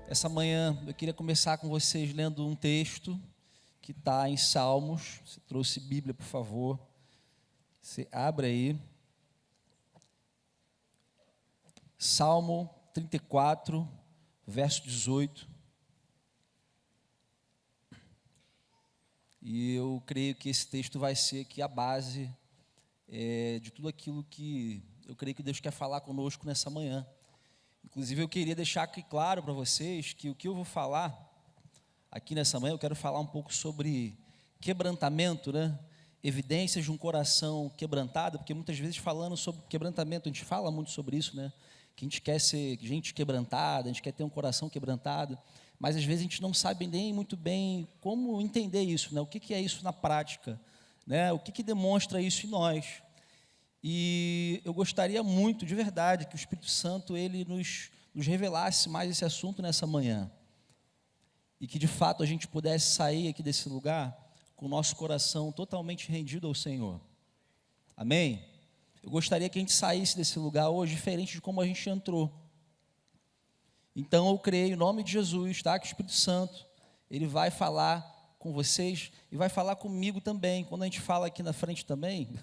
Essa manhã eu queria começar com vocês lendo um texto que está em Salmos. Você trouxe Bíblia, por favor. Você abre aí. Salmo 34, verso 18. E eu creio que esse texto vai ser aqui a base de tudo aquilo que eu creio que Deus quer falar conosco nessa manhã. Inclusive, eu queria deixar aqui claro para vocês que o que eu vou falar aqui nessa manhã, eu quero falar um pouco sobre quebrantamento, né? Evidências de um coração quebrantado, porque muitas vezes falando sobre quebrantamento, a gente fala muito sobre isso, né? Que a gente quer ser gente quebrantada, a gente quer ter um coração quebrantado, mas às vezes a gente não sabe nem muito bem como entender isso, né? O que é isso na prática, né? O que demonstra isso em nós? E eu gostaria muito, de verdade, que o Espírito Santo ele nos revelasse mais esse assunto nessa manhã. E que, de fato, a gente pudesse sair aqui desse lugar com o nosso coração totalmente rendido ao Senhor. Amém? Eu gostaria que a gente saísse desse lugar hoje diferente de como a gente entrou. Então, eu creio, em nome de Jesus, tá? Que o Espírito Santo, ele vai falar com vocês e vai falar comigo também. Quando a gente fala aqui na frente também...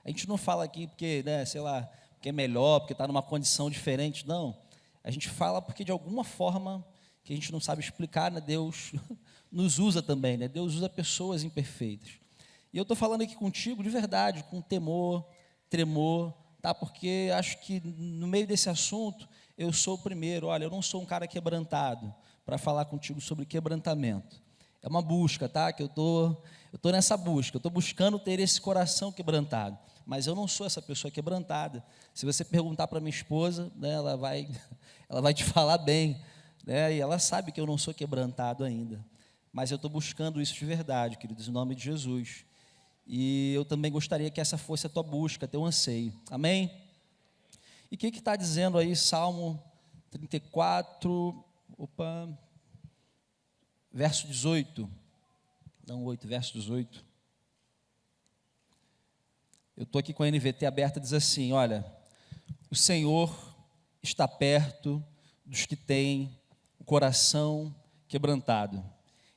A gente não fala aqui porque, né, sei lá, porque é melhor, porque está numa condição diferente, não. A gente fala porque, de alguma forma, que a gente não sabe explicar, né, Deus nos usa também, né? Deus usa pessoas imperfeitas. E eu estou falando aqui contigo, de verdade, com temor, tremor, tá? Porque acho que, no meio desse assunto, eu sou o primeiro. Olha, eu não sou um cara quebrantado para falar contigo sobre quebrantamento. É uma busca, tá? Que eu tô nessa busca, eu estou buscando ter esse coração quebrantado, mas eu não sou essa pessoa quebrantada. Se você perguntar para minha esposa, né, ela vai te falar bem, né, e ela sabe que eu não sou quebrantado ainda, mas eu estou buscando isso de verdade, queridos, em nome de Jesus. E eu também gostaria que essa fosse a tua busca, teu anseio, amém? E o que está dizendo aí Salmo 34, verso 18, não 8, verso 18. Eu estou aqui com a NVT aberta, diz assim, olha, o Senhor está perto dos que têm o coração quebrantado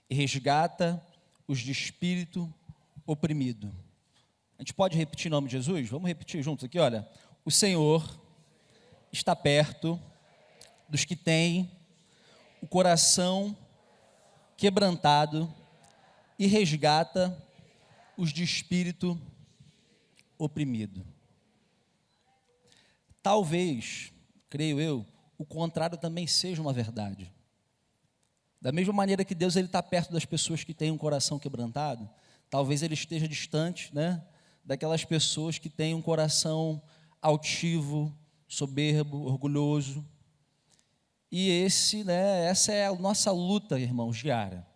e resgata os de espírito oprimido. A gente pode repetir em nome de Jesus? Vamos repetir juntos aqui, olha. O Senhor está perto dos que têm o coração quebrantado e resgata os de espírito oprimido. Talvez, creio eu, o contrário também seja uma verdade. Da mesma maneira que Deus está perto das pessoas que têm um coração quebrantado, talvez Ele esteja distante, né, daquelas pessoas que têm um coração altivo, soberbo, orgulhoso. E essa é a nossa luta, irmãos, diária.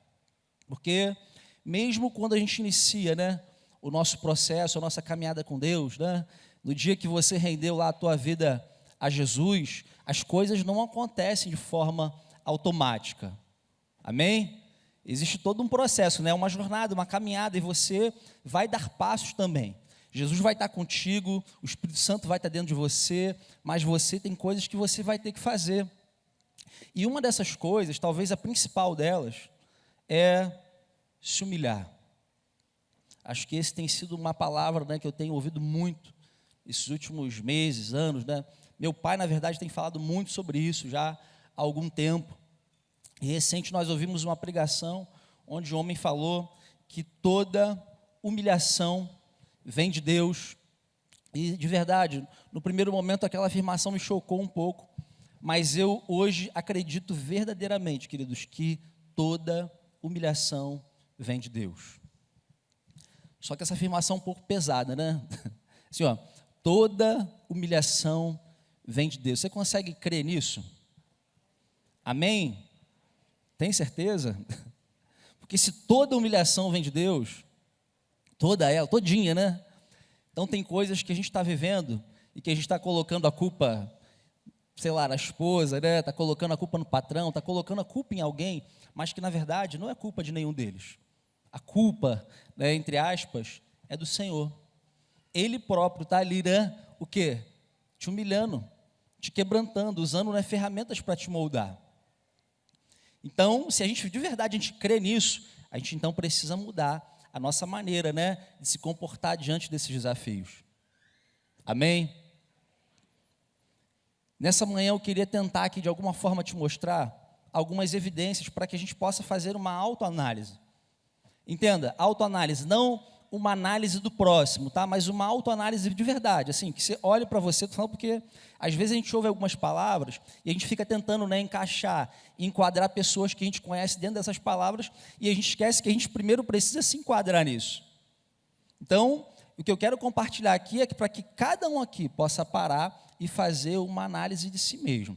Porque mesmo quando a gente inicia, né, o nosso processo, a nossa caminhada com Deus, né, no dia que você rendeu lá a tua vida a Jesus, as coisas não acontecem de forma automática. Amém? Existe todo um processo, né, uma jornada, uma caminhada, e você vai dar passos também. Jesus vai estar contigo, o Espírito Santo vai estar dentro de você, mas você tem coisas que você vai ter que fazer. E uma dessas coisas, talvez a principal delas, é se humilhar. Acho que esse tem sido uma palavra, né, que eu tenho ouvido muito esses últimos meses, anos, né? Meu pai, na verdade, tem falado muito sobre isso já há algum tempo. E recente nós ouvimos uma pregação onde um homem falou que toda humilhação vem de Deus. E, de verdade, no primeiro momento aquela afirmação me chocou um pouco, mas eu hoje acredito verdadeiramente, queridos, que toda humilhação vem de Deus. Só que essa afirmação é um pouco pesada, né? Assim, ó, toda humilhação vem de Deus. Você consegue crer nisso? Amém? Tem certeza? Porque se toda humilhação vem de Deus, toda ela, todinha, né? Então tem coisas que a gente está vivendo e que a gente está colocando a culpa, sei lá, na esposa, né? Está colocando a culpa no patrão, está colocando a culpa em alguém, mas que na verdade não é culpa de nenhum deles. A culpa, né, entre aspas, é do Senhor. Ele próprio está ali, né? O quê? Te humilhando, te quebrantando, usando, né, ferramentas para te moldar. Então, se a gente de verdade a gente crê nisso, a gente então precisa mudar a nossa maneira, né, de se comportar diante desses desafios. Amém? Nessa manhã eu queria tentar aqui de alguma forma te mostrar algumas evidências para que a gente possa fazer uma autoanálise. Entenda, autoanálise, não uma análise do próximo, tá? Mas uma autoanálise de verdade, assim, que você olhe para você, porque às vezes a gente ouve algumas palavras e a gente fica tentando, né, encaixar, enquadrar pessoas que a gente conhece dentro dessas palavras e a gente esquece que a gente primeiro precisa se enquadrar nisso. Então, o que eu quero compartilhar aqui é que para que cada um aqui possa parar e fazer uma análise de si mesmo.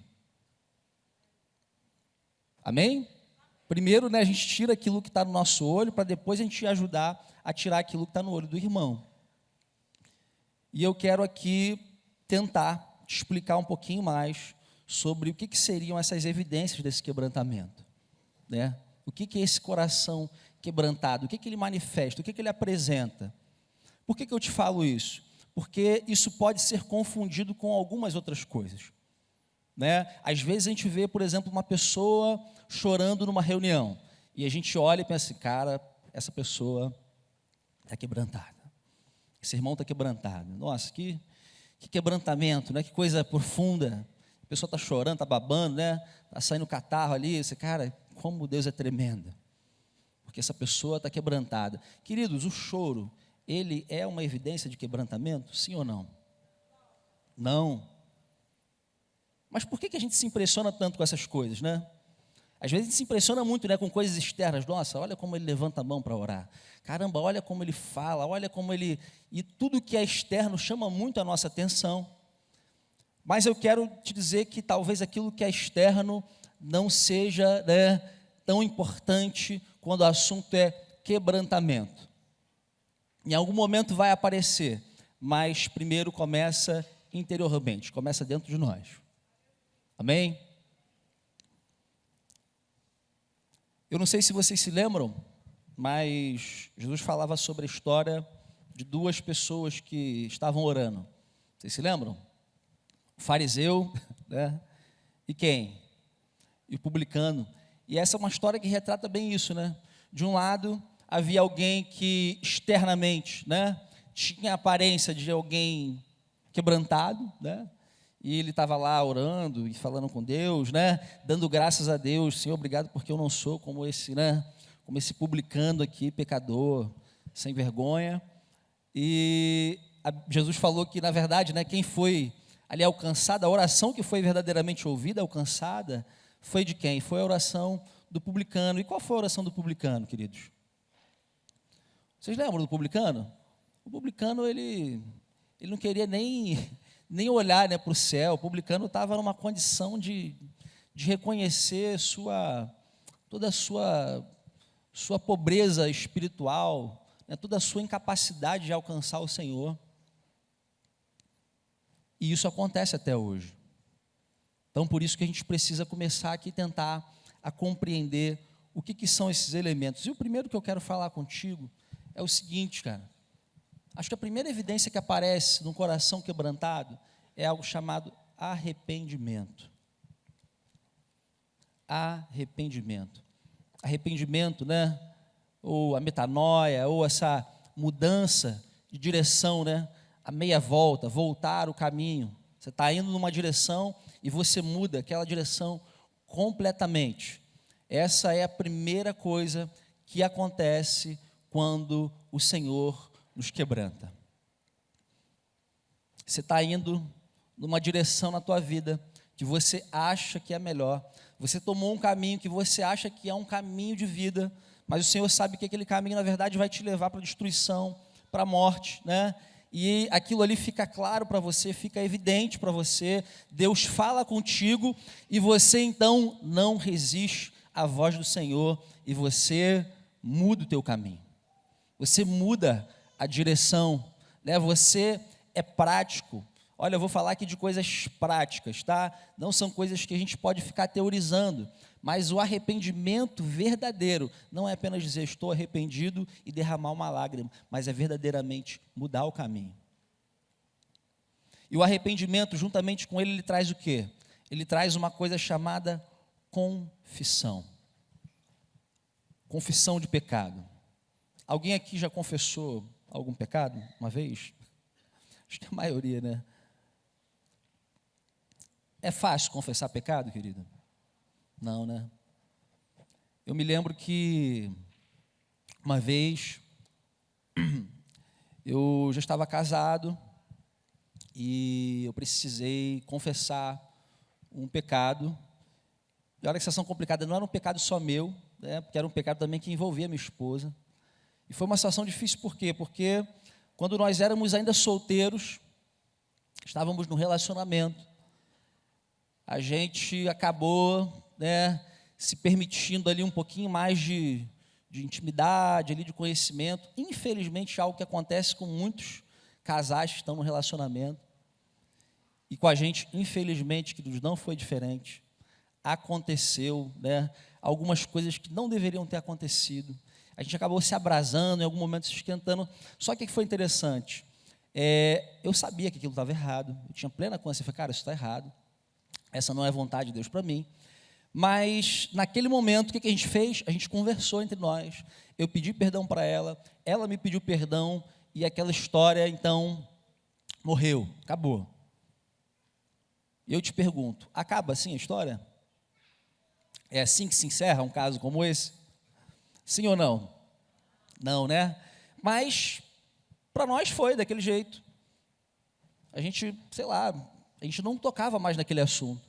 Amém? Primeiro, né, a gente tira aquilo que está no nosso olho, para depois a gente ajudar a tirar aquilo que está no olho do irmão. E eu quero aqui tentar te explicar um pouquinho mais sobre o que seriam essas evidências desse quebrantamento. Né? O que é esse coração quebrantado? O que ele manifesta? O que ele apresenta? Por que eu te falo isso? Porque isso pode ser confundido com algumas outras coisas. Né? Às vezes a gente vê, por exemplo, uma pessoa chorando numa reunião, e a gente olha e pensa assim, cara, essa pessoa está quebrantada, esse irmão está quebrantado, nossa, que quebrantamento, né? Que coisa profunda, a pessoa está chorando, está babando, né? Está saindo catarro ali, esse cara, como Deus é tremendo, porque essa pessoa está quebrantada. Queridos, o choro, ele é uma evidência de quebrantamento, sim ou não? Não. Mas por que a gente se impressiona tanto com essas coisas, né? Às vezes a gente se impressiona muito, né, com coisas externas. Nossa, olha como ele levanta a mão para orar. Caramba, olha como ele fala, olha como ele... E tudo que é externo chama muito a nossa atenção. Mas eu quero te dizer que talvez aquilo que é externo não seja, né, tão importante quando o assunto é quebrantamento. Em algum momento vai aparecer, mas primeiro começa interiormente, começa dentro de nós. Amém? Eu não sei se vocês se lembram, mas Jesus falava sobre a história de duas pessoas que estavam orando. Vocês se lembram? O fariseu, né? E quem? E o publicano. E essa é uma história que retrata bem isso, né? De um lado, havia alguém que externamente, né, tinha a aparência de alguém quebrantado, né? E ele estava lá orando e falando com Deus, né? Dando graças a Deus, Senhor, obrigado porque eu não sou como esse, né? Como esse publicano aqui, pecador, sem vergonha. E Jesus falou que, na verdade, né, quem foi ali alcançada, a oração que foi verdadeiramente ouvida, alcançada, foi de quem? Foi a oração do publicano. E qual foi a oração do publicano, queridos? Vocês lembram do publicano? O publicano, ele não queria nem olhar, né, para o céu. O publicano estava numa condição de reconhecer toda a sua pobreza espiritual, né, toda a sua incapacidade de alcançar o Senhor. E isso acontece até hoje. Então, por isso que a gente precisa começar aqui a tentar a compreender o que são esses elementos. E o primeiro que eu quero falar contigo é o seguinte, cara. Acho que a primeira evidência que aparece num coração quebrantado é algo chamado arrependimento. Arrependimento. Arrependimento, né? Ou a metanoia, ou essa mudança de direção, né? A meia volta, voltar o caminho. Você está indo numa direção e você muda aquela direção completamente. Essa é a primeira coisa que acontece quando o Senhor nos quebranta. Você está indo numa direção na tua vida que você acha que é melhor. Você tomou um caminho que você acha que é um caminho de vida, mas o Senhor sabe que aquele caminho, na verdade, vai te levar para a destruição, para a morte, né? E aquilo ali fica claro para você, fica evidente para você. Deus fala contigo e você, então, não resiste à voz do Senhor e você muda o teu caminho. Você muda a direção, né? Você é prático. Olha, eu vou falar aqui de coisas práticas, tá? Não são coisas que a gente pode ficar teorizando, mas o arrependimento verdadeiro não é apenas dizer estou arrependido e derramar uma lágrima, mas é verdadeiramente mudar o caminho. E o arrependimento, juntamente com ele traz o quê? Ele traz uma coisa chamada confissão. Confissão de pecado. Alguém aqui já confessou algum pecado uma vez? Acho que a maioria, né? É fácil confessar pecado, querido? Não, né? Eu me lembro que uma vez eu já estava casado e eu precisei confessar um pecado. E olha que situação complicada, não era um pecado só meu, né, porque era um pecado também que envolvia minha esposa. E foi uma situação difícil, por quê? Porque quando nós éramos ainda solteiros, estávamos no relacionamento, a gente acabou, né, se permitindo ali um pouquinho mais de intimidade, ali de conhecimento. Infelizmente, algo que acontece com muitos casais que estão no relacionamento. E com a gente, infelizmente, que não foi diferente. Aconteceu, né, algumas coisas que não deveriam ter acontecido. A gente acabou se abrasando, em algum momento se esquentando. Só que o que foi interessante? Eu sabia que aquilo estava errado. Eu tinha plena consciência. Eu falei, cara, isso está errado. Essa não é a vontade de Deus para mim. Mas, naquele momento, o que a gente fez? A gente conversou entre nós. Eu pedi perdão para ela me pediu perdão, e aquela história, então, morreu, acabou. E eu te pergunto, acaba assim a história? É assim que se encerra um caso como esse? Sim ou não? Não, né? Mas, para nós foi daquele jeito. A gente, sei lá, a gente não tocava mais naquele assunto.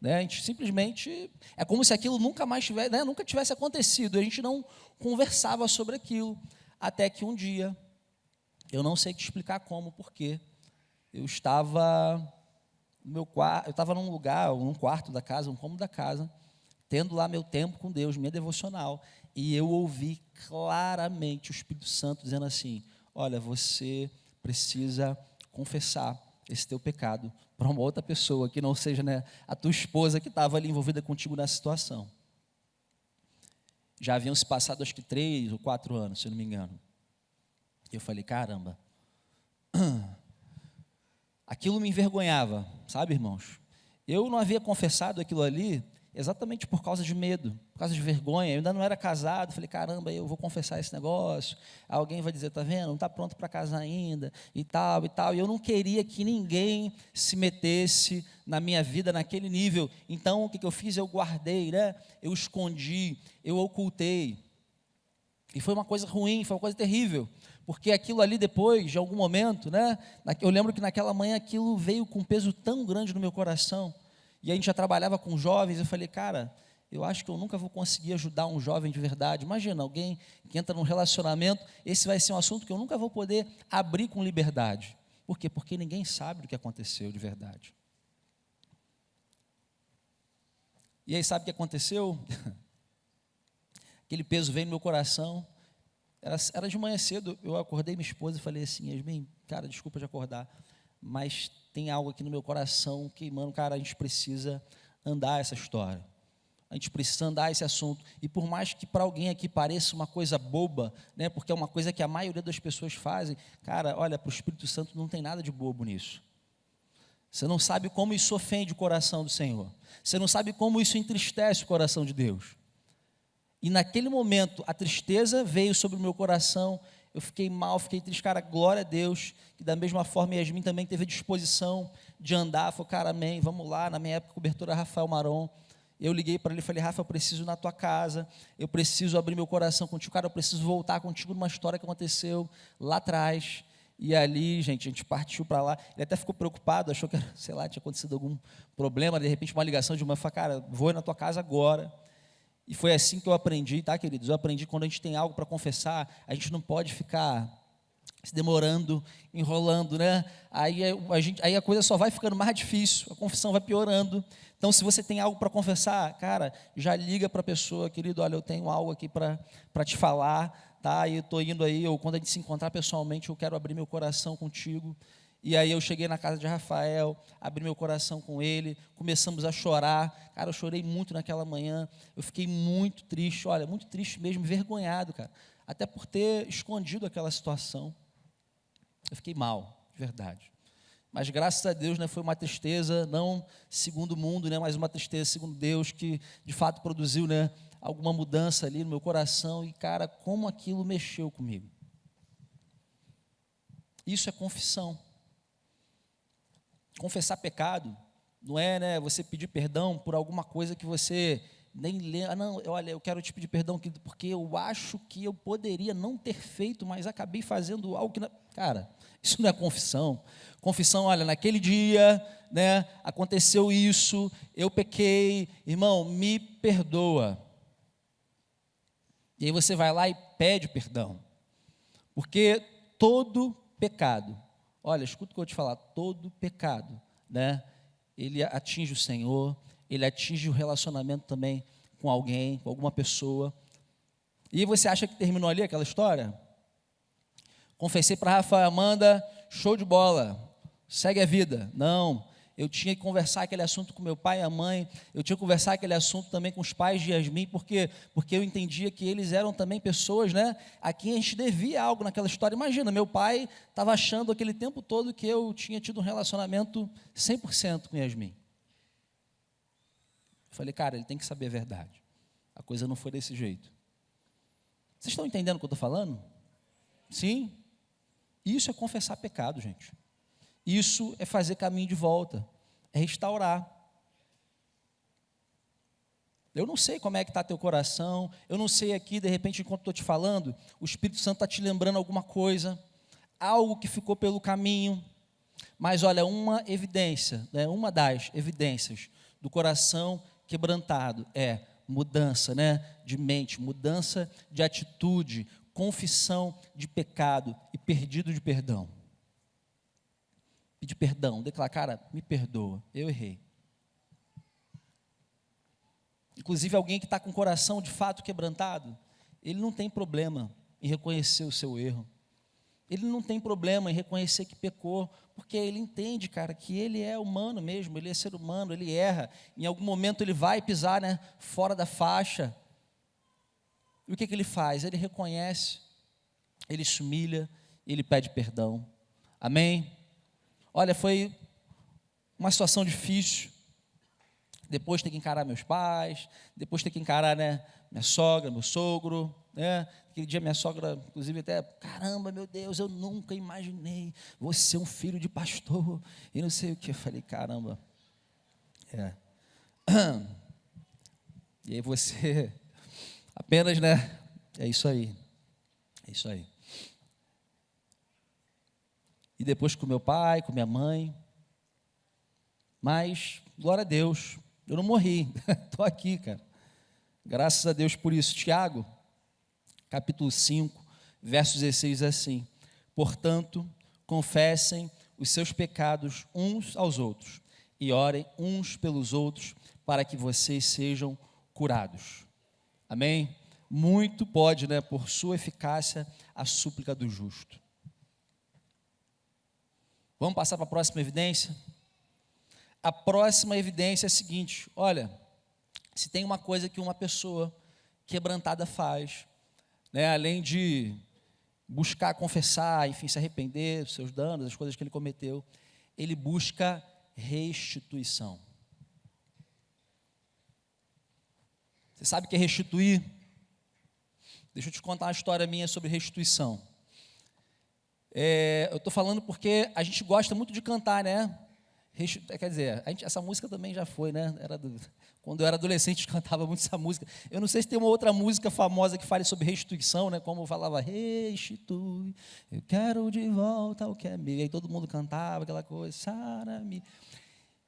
Né? A gente simplesmente, é como se aquilo nunca mais tivesse, né? Nunca tivesse acontecido. A gente não conversava sobre aquilo. Até que um dia, eu não sei te explicar como, porque eu estava no meu quarto, eu estava num lugar, num quarto da casa, um cômodo da casa, tendo lá meu tempo com Deus, minha devocional, e eu ouvi claramente o Espírito Santo dizendo assim: olha, você precisa confessar esse teu pecado para uma outra pessoa, que não seja, né, a tua esposa que estava ali envolvida contigo nessa situação. Já haviam se passado acho que 3 ou 4 anos, se eu não me engano. Eu falei, caramba, aquilo me envergonhava, sabe, irmãos? Eu não havia confessado aquilo ali exatamente por causa de medo, por causa de vergonha. Eu ainda não era casado. Falei, caramba, eu vou confessar esse negócio. Alguém vai dizer, tá vendo, não está pronto para casar ainda, e tal, e tal. E eu não queria que ninguém se metesse na minha vida naquele nível. Então, o que eu fiz? Eu guardei, né? Eu escondi, eu ocultei. E foi uma coisa ruim, foi uma coisa terrível. Porque aquilo ali depois, de algum momento, né? Eu lembro que naquela manhã aquilo veio com um peso tão grande no meu coração. E a gente já trabalhava com jovens, eu falei, cara, eu acho que eu nunca vou conseguir ajudar um jovem de verdade. Imagina, alguém que entra num relacionamento, esse vai ser um assunto que eu nunca vou poder abrir com liberdade. Por quê? Porque ninguém sabe do que aconteceu de verdade. E aí, sabe o que aconteceu? Aquele peso veio no meu coração. Era de manhã cedo, eu acordei minha esposa e falei assim, Yasmin, cara, desculpa de acordar, mas tem algo aqui no meu coração que, mano, cara, a gente precisa andar essa história. A gente precisa andar esse assunto. E por mais que para alguém aqui pareça uma coisa boba, né, porque é uma coisa que a maioria das pessoas fazem, cara, olha, para o Espírito Santo não tem nada de bobo nisso. Você não sabe como isso ofende o coração do Senhor. Você não sabe como isso entristece o coração de Deus. E naquele momento, a tristeza veio sobre o meu coração, eu fiquei mal, fiquei triste, cara, glória a Deus, que da mesma forma Yasmin também teve a disposição de andar, falou, cara, amém, vamos lá, na minha época, cobertura Rafael Maron, eu liguei para ele e falei, Rafa, eu preciso ir na tua casa, eu preciso abrir meu coração contigo, cara, eu preciso voltar contigo numa história que aconteceu lá atrás, e ali, gente, a gente partiu para lá, ele até ficou preocupado, achou que, sei lá, tinha acontecido algum problema, de repente uma ligação de uma, eu falei, cara, vou ir na tua casa agora. E foi assim que eu aprendi, tá, queridos? Eu aprendi que quando a gente tem algo para confessar, a gente não pode ficar se demorando, enrolando, né? Aí a coisa só vai ficando mais difícil, a confissão vai piorando. Então, se você tem algo para confessar, cara, já liga para a pessoa, querido, olha, eu tenho algo aqui para te falar, tá? E eu estou indo aí, ou quando a gente se encontrar pessoalmente, eu quero abrir meu coração contigo. E aí eu cheguei na casa de Rafael, abri meu coração com ele, começamos a chorar. Cara, eu chorei muito naquela manhã, eu fiquei muito triste, olha, muito triste mesmo, envergonhado, cara. Até por ter escondido aquela situação. Eu fiquei mal, de verdade. Mas graças a Deus, né, foi uma tristeza, não segundo o mundo, né, mas uma tristeza segundo Deus, que de fato produziu, né, alguma mudança ali no meu coração. E, cara, como aquilo mexeu comigo. Isso é confissão. Confessar pecado não é, né, você pedir perdão por alguma coisa que você nem lembra. Não, olha, eu quero te pedir perdão porque eu acho que eu poderia não ter feito, mas acabei fazendo algo que... Cara, isso não é confissão. Confissão, olha, naquele dia, né, aconteceu isso, eu pequei, irmão, me perdoa. E aí você vai lá e pede perdão. Porque todo pecado, olha, escuta o que eu vou te falar, todo pecado, né, ele atinge o Senhor, ele atinge o relacionamento também com alguém, com alguma pessoa. E você acha que terminou ali aquela história? Confessei para Rafa, Amanda, show de bola, segue a vida. Não, eu tinha que conversar aquele assunto com meu pai e a mãe, eu tinha que conversar aquele assunto também com os pais de Yasmin, porque eu entendia que eles eram também pessoas, né, a quem a gente devia algo naquela história. Imagina, meu pai estava achando aquele tempo todo que eu tinha tido um relacionamento 100% com Yasmin. Eu falei, cara, ele tem que saber a verdade. A coisa não foi desse jeito. Vocês estão entendendo o que eu estou falando? Sim? Isso é confessar pecado, gente. Isso é fazer caminho de volta. É restaurar. Eu não sei como é que está teu coração. Eu não sei aqui, de repente, enquanto estou te falando, o Espírito Santo está te lembrando alguma coisa. Algo que ficou pelo caminho. Mas olha, uma evidência, né, uma das evidências do coração quebrantado é mudança, né, de mente, mudança de atitude, confissão de pecado e pedido de perdão. Pedir perdão, declarar, cara, me perdoa, eu errei. Inclusive alguém que está com o coração de fato quebrantado, ele não tem problema em reconhecer o seu erro. Ele não tem problema em reconhecer que pecou, porque ele entende, cara, que ele é humano mesmo, ele é ser humano, ele erra. Em algum momento ele vai pisar, né, fora da faixa. E o que ele faz? Ele reconhece, ele se humilha, ele pede perdão. Amém? Olha, foi uma situação difícil. Depois ter que encarar meus pais, depois ter que encarar, né, minha sogra, meu sogro, né? Aquele dia minha sogra, inclusive, até, caramba, meu Deus, eu nunca imaginei você ser um filho de pastor, e não sei o que. Eu falei, caramba, E aí você, apenas, né, é isso aí. E depois com meu pai, com minha mãe, mas, glória a Deus, eu não morri, estou aqui, cara, graças a Deus por isso. Tiago, capítulo 5, verso 16, é assim: portanto, confessem os seus pecados uns aos outros e orem uns pelos outros para que vocês sejam curados. Amém? Muito pode, né, por sua eficácia, a súplica do justo. Vamos passar para a próxima evidência? A próxima evidência é a seguinte: olha, se tem uma coisa que uma pessoa quebrantada faz, né, além de buscar confessar, enfim, se arrepender dos seus danos, das coisas que ele cometeu, ele busca restituição. Você sabe o que é restituir? Deixa eu te contar uma história minha sobre restituição. Eu estou falando porque a gente gosta muito de cantar, né? Quer dizer, essa música também já foi, né? Quando eu era adolescente, eu cantava muito essa música. Eu não sei se tem uma outra música famosa que fale sobre restituição, né? Como eu falava, restitui, eu quero de volta o que é meu. E aí todo mundo cantava aquela coisa, sara-me.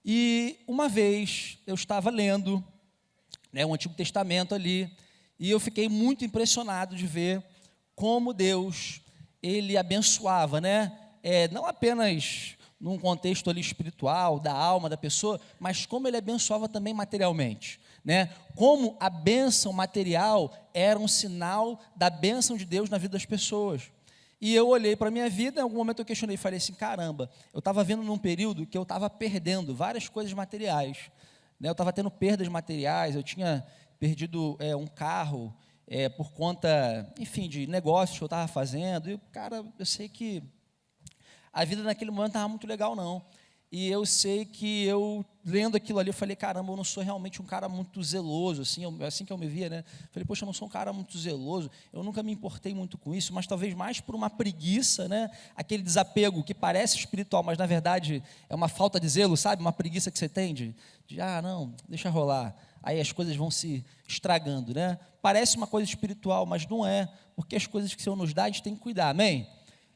E uma vez eu estava lendo, né, o Antigo Testamento ali, e eu fiquei muito impressionado de ver como Deus, ele abençoava, né? Não apenas num contexto ali espiritual, da alma da pessoa, mas como ele abençoava também materialmente, né? Como a bênção material era um sinal da bênção de Deus na vida das pessoas. E eu olhei para a minha vida, em algum momento eu questionei, falei assim, caramba, eu estava vendo num período que eu estava perdendo várias coisas materiais, né? Eu estava tendo perdas materiais, eu tinha perdido um carro, por conta, enfim, de negócios que eu estava fazendo, e, cara, eu sei que A vida naquele momento não estava muito legal, não. E eu sei que eu, lendo aquilo ali, eu falei, caramba, eu não sou realmente um cara muito zeloso, assim que eu me via, né? Falei, poxa, eu não sou um cara muito zeloso, eu nunca me importei muito com isso, mas talvez mais por uma preguiça, né? Aquele desapego que parece espiritual, mas na verdade é uma falta de zelo, sabe? Uma preguiça que você tem não, deixa rolar. Aí as coisas vão se estragando, né? Parece uma coisa espiritual, mas não é, porque as coisas que o Senhor nos dá, a gente tem que cuidar, amém?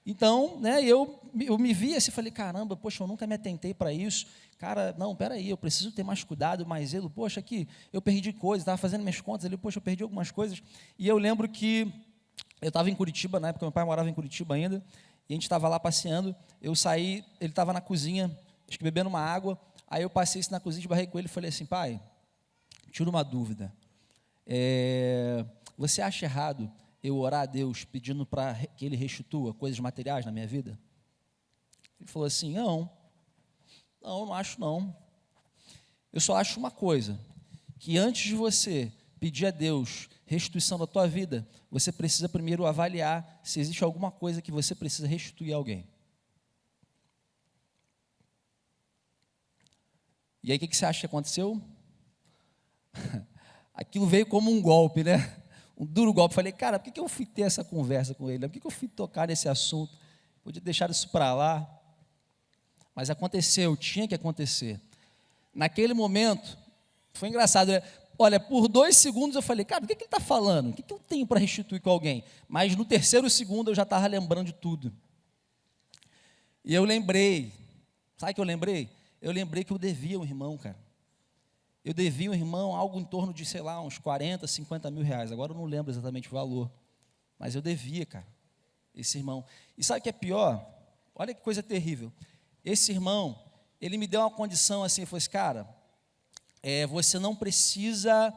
Então, né, eu me vi assim, falei, caramba, poxa, eu nunca me atentei para isso. Cara, não, peraí, eu preciso ter mais cuidado, mais zelo. Poxa, aqui, eu perdi coisas, estava fazendo minhas contas ali, poxa, eu perdi algumas coisas. E eu lembro que eu estava em Curitiba, na época meu pai morava em Curitiba ainda, e a gente estava lá passeando, eu saí, ele estava na cozinha, acho que bebendo uma água, aí eu passei isso na cozinha, esbarrei com ele e falei assim, pai, tira uma dúvida, você acha errado eu orar a Deus pedindo para que Ele restitua coisas materiais na minha vida? Ele falou assim, não acho não. Eu só acho uma coisa, que antes de você pedir a Deus restituição da tua vida, você precisa primeiro avaliar se existe alguma coisa que você precisa restituir a alguém. E aí o que você acha que aconteceu? Aquilo veio como um golpe, né? Um duro golpe. Falei, cara, por que eu fui ter essa conversa com ele? Por que eu fui tocar nesse assunto? Podia deixar isso para lá. Mas aconteceu, tinha que acontecer. Naquele momento, foi engraçado, né? Olha, por 2 segundos eu falei, cara, o que ele está falando? O que eu tenho para restituir com alguém? Mas no 3º segundo eu já estava lembrando de tudo. E eu lembrei, sabe o que eu lembrei? Eu lembrei que eu devia um irmão, cara. Eu devia um irmão algo em torno de, sei lá, uns 40, 50 mil reais. Agora eu não lembro exatamente o valor. Mas eu devia, cara, esse irmão. E sabe o que é pior? Olha que coisa terrível. Esse irmão, ele me deu uma condição assim, ele falou assim, cara, você não precisa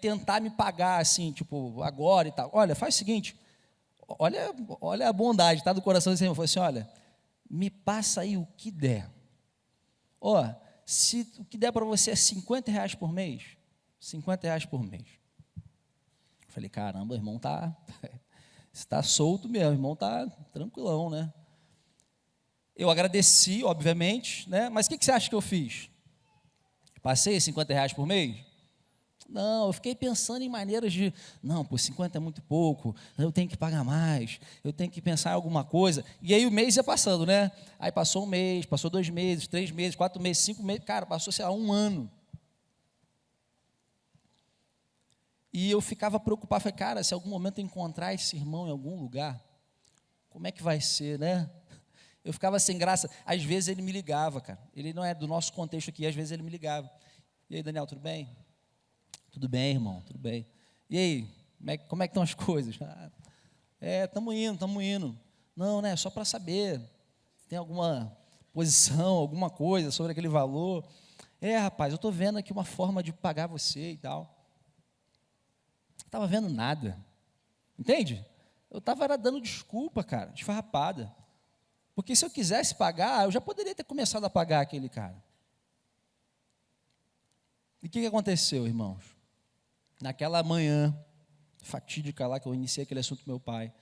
tentar me pagar assim, tipo, agora e tal. Olha, faz o seguinte, olha a bondade, tá, do coração desse irmão. Ele falou assim, olha, me passa aí o que der. Ó, se o que der para você é 50 reais por mês, 50 reais por mês. Eu falei, caramba, o irmão está solto mesmo, o irmão está tranquilão, né? Eu agradeci, obviamente, né? Mas o que você acha que eu fiz? Passei 50 reais por mês? Não, eu fiquei pensando em maneiras de, não, por 50 é muito pouco, eu tenho que pagar mais, eu tenho que pensar em alguma coisa. E aí o mês ia passando, né? Aí passou um mês, passou 2 meses, 3 meses, 4 meses, 5 meses, cara, passou, sei lá, 1 ano. E eu ficava preocupado, falei, cara, se algum momento eu encontrar esse irmão em algum lugar, como é que vai ser, né? Eu ficava sem graça. Às vezes ele me ligava, cara. Ele não é do nosso contexto aqui, às vezes ele me ligava. E aí, Daniel, tudo bem? Tudo bem, irmão, tudo bem. E aí, como é que estão as coisas? Estamos indo. Não, né, só para saber, tem alguma posição, alguma coisa sobre aquele valor? Rapaz, eu estou vendo aqui uma forma de pagar você e tal. Não estava vendo nada, entende? Eu estava dando desculpa, cara, esfarrapada. Porque se eu quisesse pagar, eu já poderia ter começado a pagar aquele cara. E o que aconteceu, irmãos? Naquela manhã fatídica lá que eu iniciei aquele assunto com meu pai,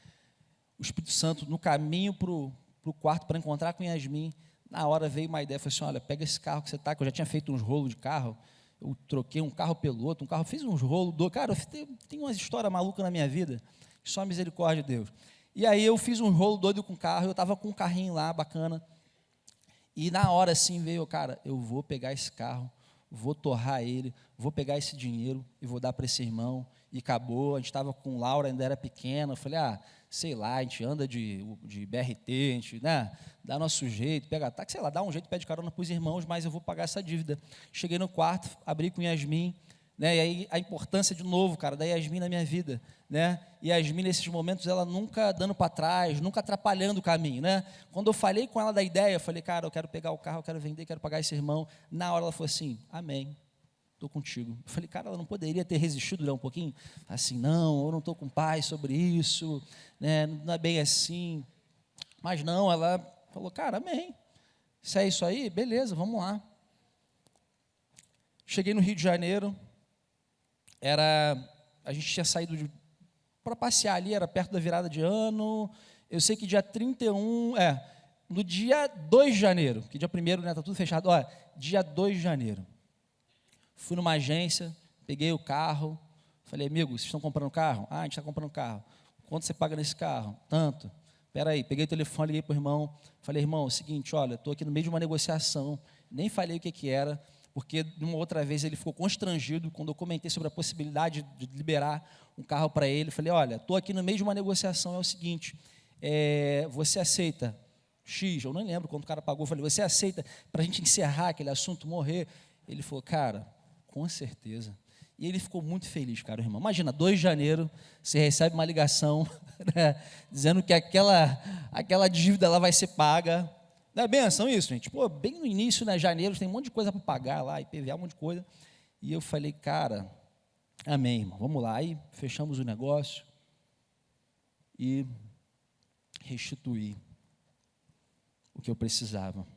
o Espírito Santo, no caminho para o quarto para encontrar com Yasmin, na hora veio uma ideia, falei assim, olha, pega esse carro que você está, que eu já tinha feito uns rolos de carro, eu troquei um carro pelo outro, fiz uns rolos, cara, tem umas histórias malucas na minha vida, só a misericórdia de Deus. E aí eu fiz um rolo doido com o carro, eu estava com um carrinho lá, bacana, e na hora assim veio, cara, eu vou pegar esse carro, vou torrar ele, vou pegar esse dinheiro e vou dar para esse irmão, e acabou. A gente estava com Laura, ainda era pequena, eu falei, sei lá, a gente anda de BRT, a gente, né, dá nosso jeito, pega táxi, sei lá, dá um jeito, pede carona para os irmãos, mas eu vou pagar essa dívida. Cheguei no quarto, abri com Yasmin, né, e aí a importância de novo, cara, da Yasmin na minha vida, né, e Yasmin nesses momentos, ela nunca dando para trás, nunca atrapalhando o caminho, né, quando eu falei com ela da ideia, eu falei, cara, eu quero pegar o carro, eu quero vender, quero pagar esse irmão, na hora ela falou assim, amém, estou contigo. Eu falei, cara, ela não poderia ter resistido, né, um pouquinho, assim, não, eu não estou com paz sobre isso, né, não é bem assim, mas não, ela falou, cara, amém, se é isso aí, beleza, vamos lá. Cheguei no Rio de Janeiro, a gente tinha saído para passear ali, era perto da virada de ano, eu sei que dia 31, no dia 2 de janeiro, que dia 1º, né, tá tudo fechado, olha, dia 2 de janeiro, fui numa agência, peguei o carro, falei, amigo, vocês estão comprando carro? Ah, a gente está comprando carro. Quanto você paga nesse carro? Tanto. Espera aí, peguei o telefone, liguei para o irmão, falei, irmão, é o seguinte, olha, estou aqui no meio de uma negociação, nem falei o que era, porque uma outra vez ele ficou constrangido quando eu comentei sobre a possibilidade de liberar um carro para ele. Falei, olha, estou aqui no meio de uma negociação, é o seguinte, você aceita X? Eu não lembro quanto o cara pagou. Falei, você aceita para a gente encerrar aquele assunto, morrer? Ele falou, cara, com certeza. E ele ficou muito feliz, cara, irmão. Imagina, 2 de janeiro, você recebe uma ligação, né, dizendo que aquela dívida ela vai ser paga. Não é benção isso, gente? Pô, bem no início, né, janeiro, tem um monte de coisa para pagar lá, IPVA, um monte de coisa. E eu falei, cara, amém, irmão, vamos lá. Aí fechamos o negócio e restituí o que eu precisava.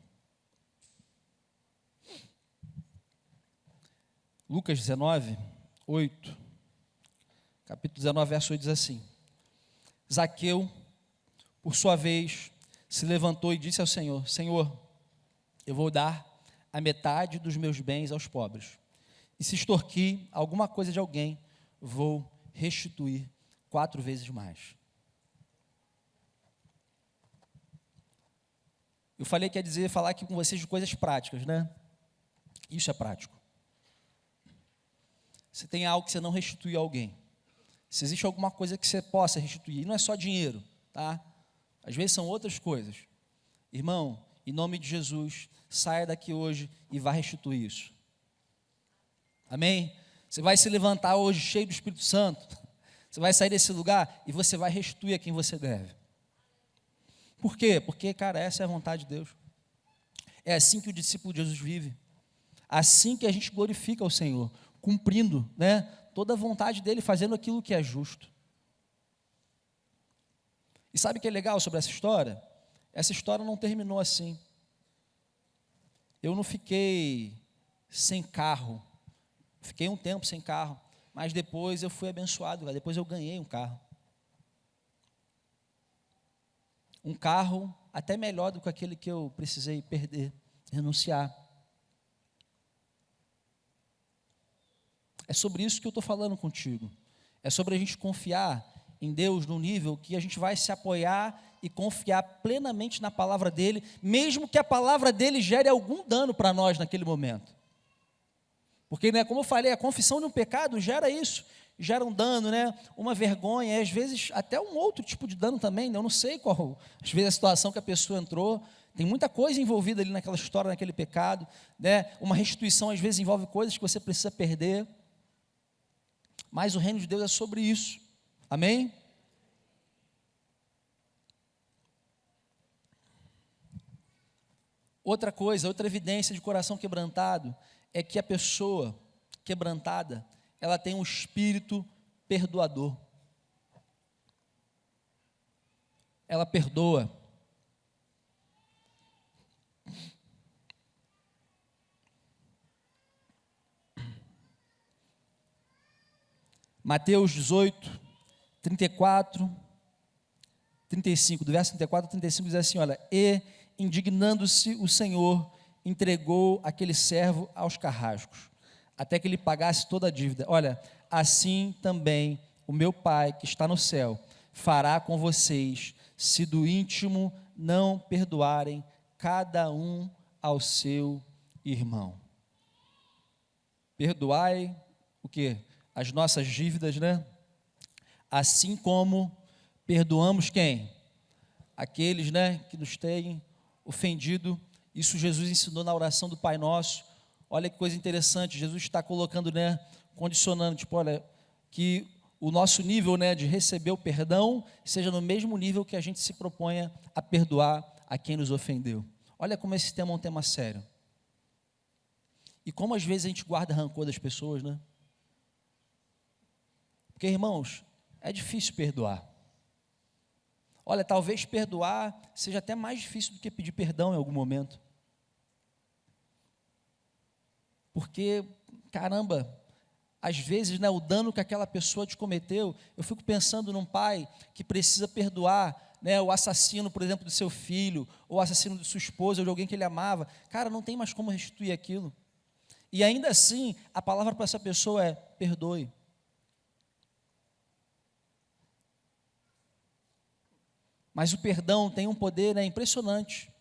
Lucas 19, 8, capítulo 19, verso 8 diz assim: Zaqueu, por sua vez, se levantou e disse ao Senhor: Senhor, eu vou dar a metade dos meus bens aos pobres, e se extorquir alguma coisa de alguém, vou restituir 4 vezes mais. Eu falei que ia falar aqui com vocês de coisas práticas, né? Isso é prático. Você tem algo que você não restituiu a alguém. Se existe alguma coisa que você possa restituir, e não é só dinheiro, tá? Às vezes são outras coisas. Irmão, em nome de Jesus, saia daqui hoje e vá restituir isso. Amém? Você vai se levantar hoje cheio do Espírito Santo. Você vai sair desse lugar e você vai restituir a quem você deve. Por quê? Porque, cara, essa é a vontade de Deus. É assim que o discípulo de Jesus vive. Assim que a gente glorifica o Senhor, cumprindo, né, toda a vontade dele, fazendo aquilo que é justo. E sabe o que é legal sobre essa história? Essa história não terminou assim. Eu não fiquei sem carro. Fiquei um tempo sem carro, mas depois eu fui abençoado, depois eu ganhei um carro. Um carro até melhor do que aquele que eu precisei perder, renunciar. É sobre isso que eu estou falando contigo. É sobre a gente confiar em Deus no nível que a gente vai se apoiar e confiar plenamente na palavra dEle, mesmo que a palavra dEle gere algum dano para nós naquele momento. Porque, né, como eu falei, a confissão de um pecado gera isso, gera um dano, né, uma vergonha, e às vezes até um outro tipo de dano também, né, eu não sei qual, às vezes a situação que a pessoa entrou, tem muita coisa envolvida ali naquela história, naquele pecado, né, uma restituição às vezes envolve coisas que você precisa perder, mas o reino de Deus é sobre isso, amém? Outra coisa, outra evidência de coração quebrantado, é que a pessoa quebrantada, ela tem um espírito perdoador. Ela perdoa. Mateus 18, 34, 35, do verso 34 a 35 diz assim, olha, e indignando-se o Senhor, entregou aquele servo aos carrascos, até que ele pagasse toda a dívida. Olha, assim também o meu Pai que está no céu fará com vocês, se do íntimo não perdoarem cada um ao seu irmão. Perdoai o quê? As nossas dívidas, né? Assim como perdoamos quem? Aqueles, né, que nos têm ofendido. Isso Jesus ensinou na oração do Pai Nosso. Olha que coisa interessante, Jesus está colocando, né, condicionando, tipo, olha, que o nosso nível, né, de receber o perdão seja no mesmo nível que a gente se proponha a perdoar a quem nos ofendeu. Olha como esse tema é um tema sério. E como às vezes a gente guarda rancor das pessoas, né? Porque, irmãos, é difícil perdoar. Olha, talvez perdoar seja até mais difícil do que pedir perdão em algum momento. Porque, caramba, às vezes, né, o dano que aquela pessoa te cometeu, eu fico pensando num pai que precisa perdoar né, o assassino, por exemplo, do seu filho, ou o assassino de sua esposa, ou de alguém que ele amava, cara, não tem mais como restituir aquilo. E ainda assim, a palavra para essa pessoa é: perdoe. Mas o perdão tem um poder, né, impressionante.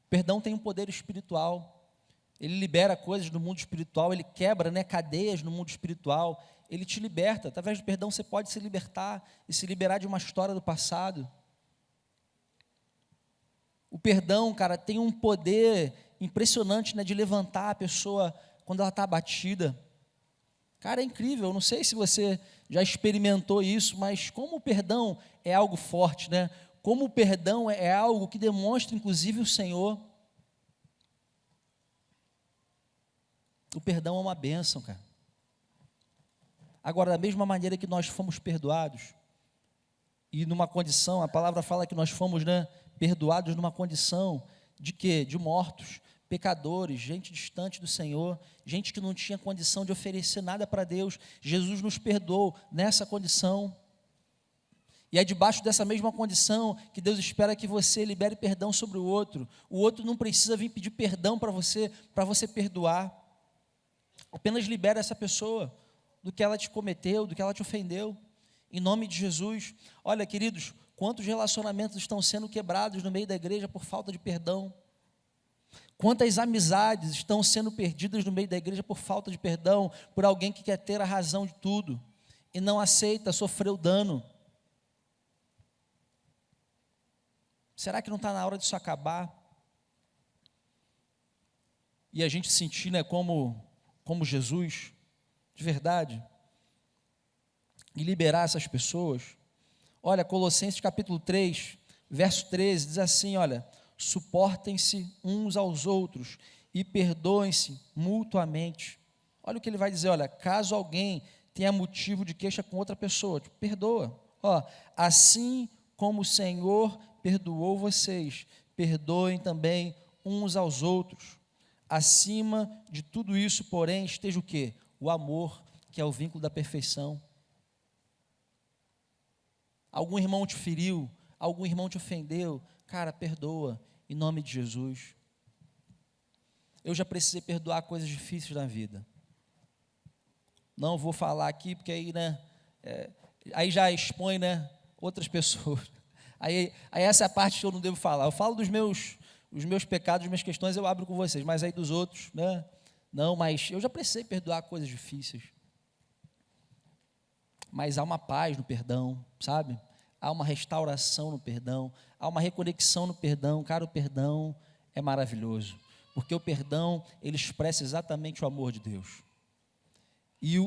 O perdão tem um poder espiritual. Ele libera coisas no mundo espiritual, ele quebra, né, cadeias no mundo espiritual, ele te liberta. Através do perdão você pode se libertar e se liberar de uma história do passado. O perdão, cara, tem um poder impressionante, né, de levantar a pessoa quando ela está abatida. Cara, é incrível. Eu não sei se você já experimentou isso, mas como o perdão é algo forte, né? Como o perdão é algo que demonstra, inclusive, o Senhor. O perdão é uma bênção, cara. Agora, da mesma maneira que nós fomos perdoados, e numa condição, a palavra fala que nós fomos, né, perdoados numa condição de quê? De mortos, pecadores, gente distante do Senhor, gente que não tinha condição de oferecer nada para Deus. Jesus nos perdoou nessa condição. E é debaixo dessa mesma condição que Deus espera que você libere perdão sobre o outro. O outro não precisa vir pedir perdão para você perdoar. Apenas libera essa pessoa do que ela te cometeu, do que ela te ofendeu, em nome de Jesus. Olha, queridos, quantos relacionamentos estão sendo quebrados no meio da igreja por falta de perdão? Quantas amizades estão sendo perdidas no meio da igreja por falta de perdão, por alguém que quer ter a razão de tudo e não aceita sofrer o dano? Será que não está na hora disso acabar? E a gente sentir, né, como Jesus, de verdade, e liberar essas pessoas. Olha, Colossenses capítulo 3, verso 13, diz assim, olha: suportem-se uns aos outros e perdoem-se mutuamente. Olha o que ele vai dizer, olha: caso alguém tenha motivo de queixa com outra pessoa, perdoa. Ó, assim como o Senhor perdoou vocês, perdoem também uns aos outros. Acima de tudo isso, porém, esteja o quê? O amor, que é o vínculo da perfeição. Algum irmão te feriu, algum irmão te ofendeu, cara, perdoa, em nome de Jesus. Eu já precisei perdoar coisas difíceis na vida. Não vou falar aqui, porque aí, né, aí já expõe, né, outras pessoas. Aí essa é a parte que eu não devo falar. Eu falo dos meus pecados, minhas questões, eu abro com vocês, mas aí dos outros, né, não, mas eu já precisei perdoar coisas difíceis. Mas há uma paz no perdão, sabe? Há uma restauração no perdão, há uma reconexão no perdão. Cara, o perdão é maravilhoso, porque o perdão, ele expressa exatamente o amor de Deus. E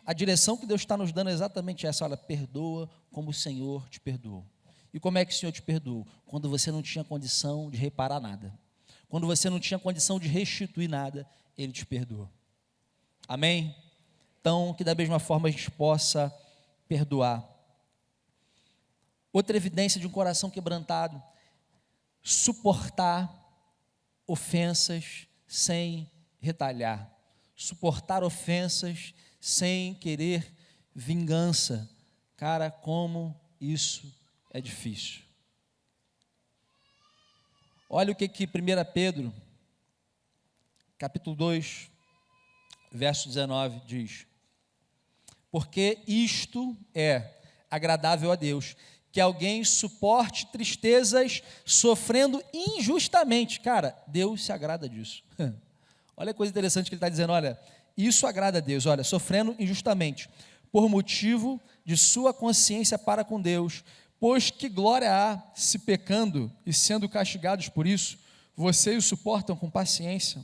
a direção que Deus está nos dando é exatamente essa: olha, perdoa como o Senhor te perdoou. E como é que o Senhor te perdoou? Quando você não tinha condição de reparar nada, quando você não tinha condição de restituir nada, Ele te perdoou. Amém? Então, que da mesma forma a gente possa perdoar. Outra evidência de um coração quebrantado: suportar ofensas sem retalhar. Suportar ofensas sem querer vingança. Cara, como isso é difícil. Olha o que 1 Pedro, capítulo 2, verso 19 diz: porque isto é agradável a Deus, que alguém suporte tristezas sofrendo injustamente. Cara, Deus se agrada disso. Olha a coisa interessante que ele está dizendo, olha, isso agrada a Deus, olha, sofrendo injustamente, por motivo de sua consciência para com Deus, pois que glória há se pecando e sendo castigados por isso, vocês o suportam com paciência.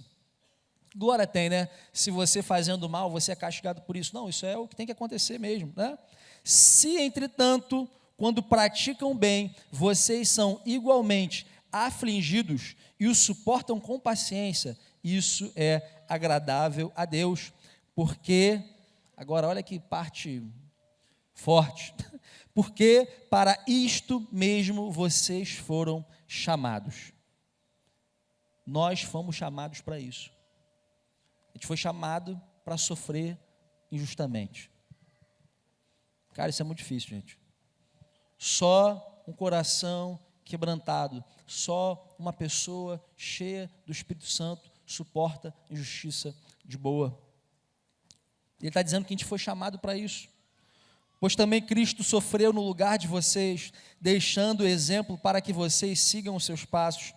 Glória tem, né? Se você fazendo mal, você é castigado por isso. Não, isso é o que tem que acontecer mesmo, né? Se, entretanto, quando praticam bem, vocês são igualmente afligidos e o suportam com paciência, isso é agradável a Deus, porque, agora olha que parte forte, porque para isto mesmo vocês foram chamados. Nós fomos chamados para isso. A gente foi chamado para sofrer injustamente. Cara, isso é muito difícil, gente. Só um coração quebrantado, só uma pessoa cheia do Espírito Santo suporta injustiça de boa. Ele está dizendo que a gente foi chamado para isso. Pois também Cristo sofreu no lugar de vocês, deixando exemplo para que vocês sigam os seus passos.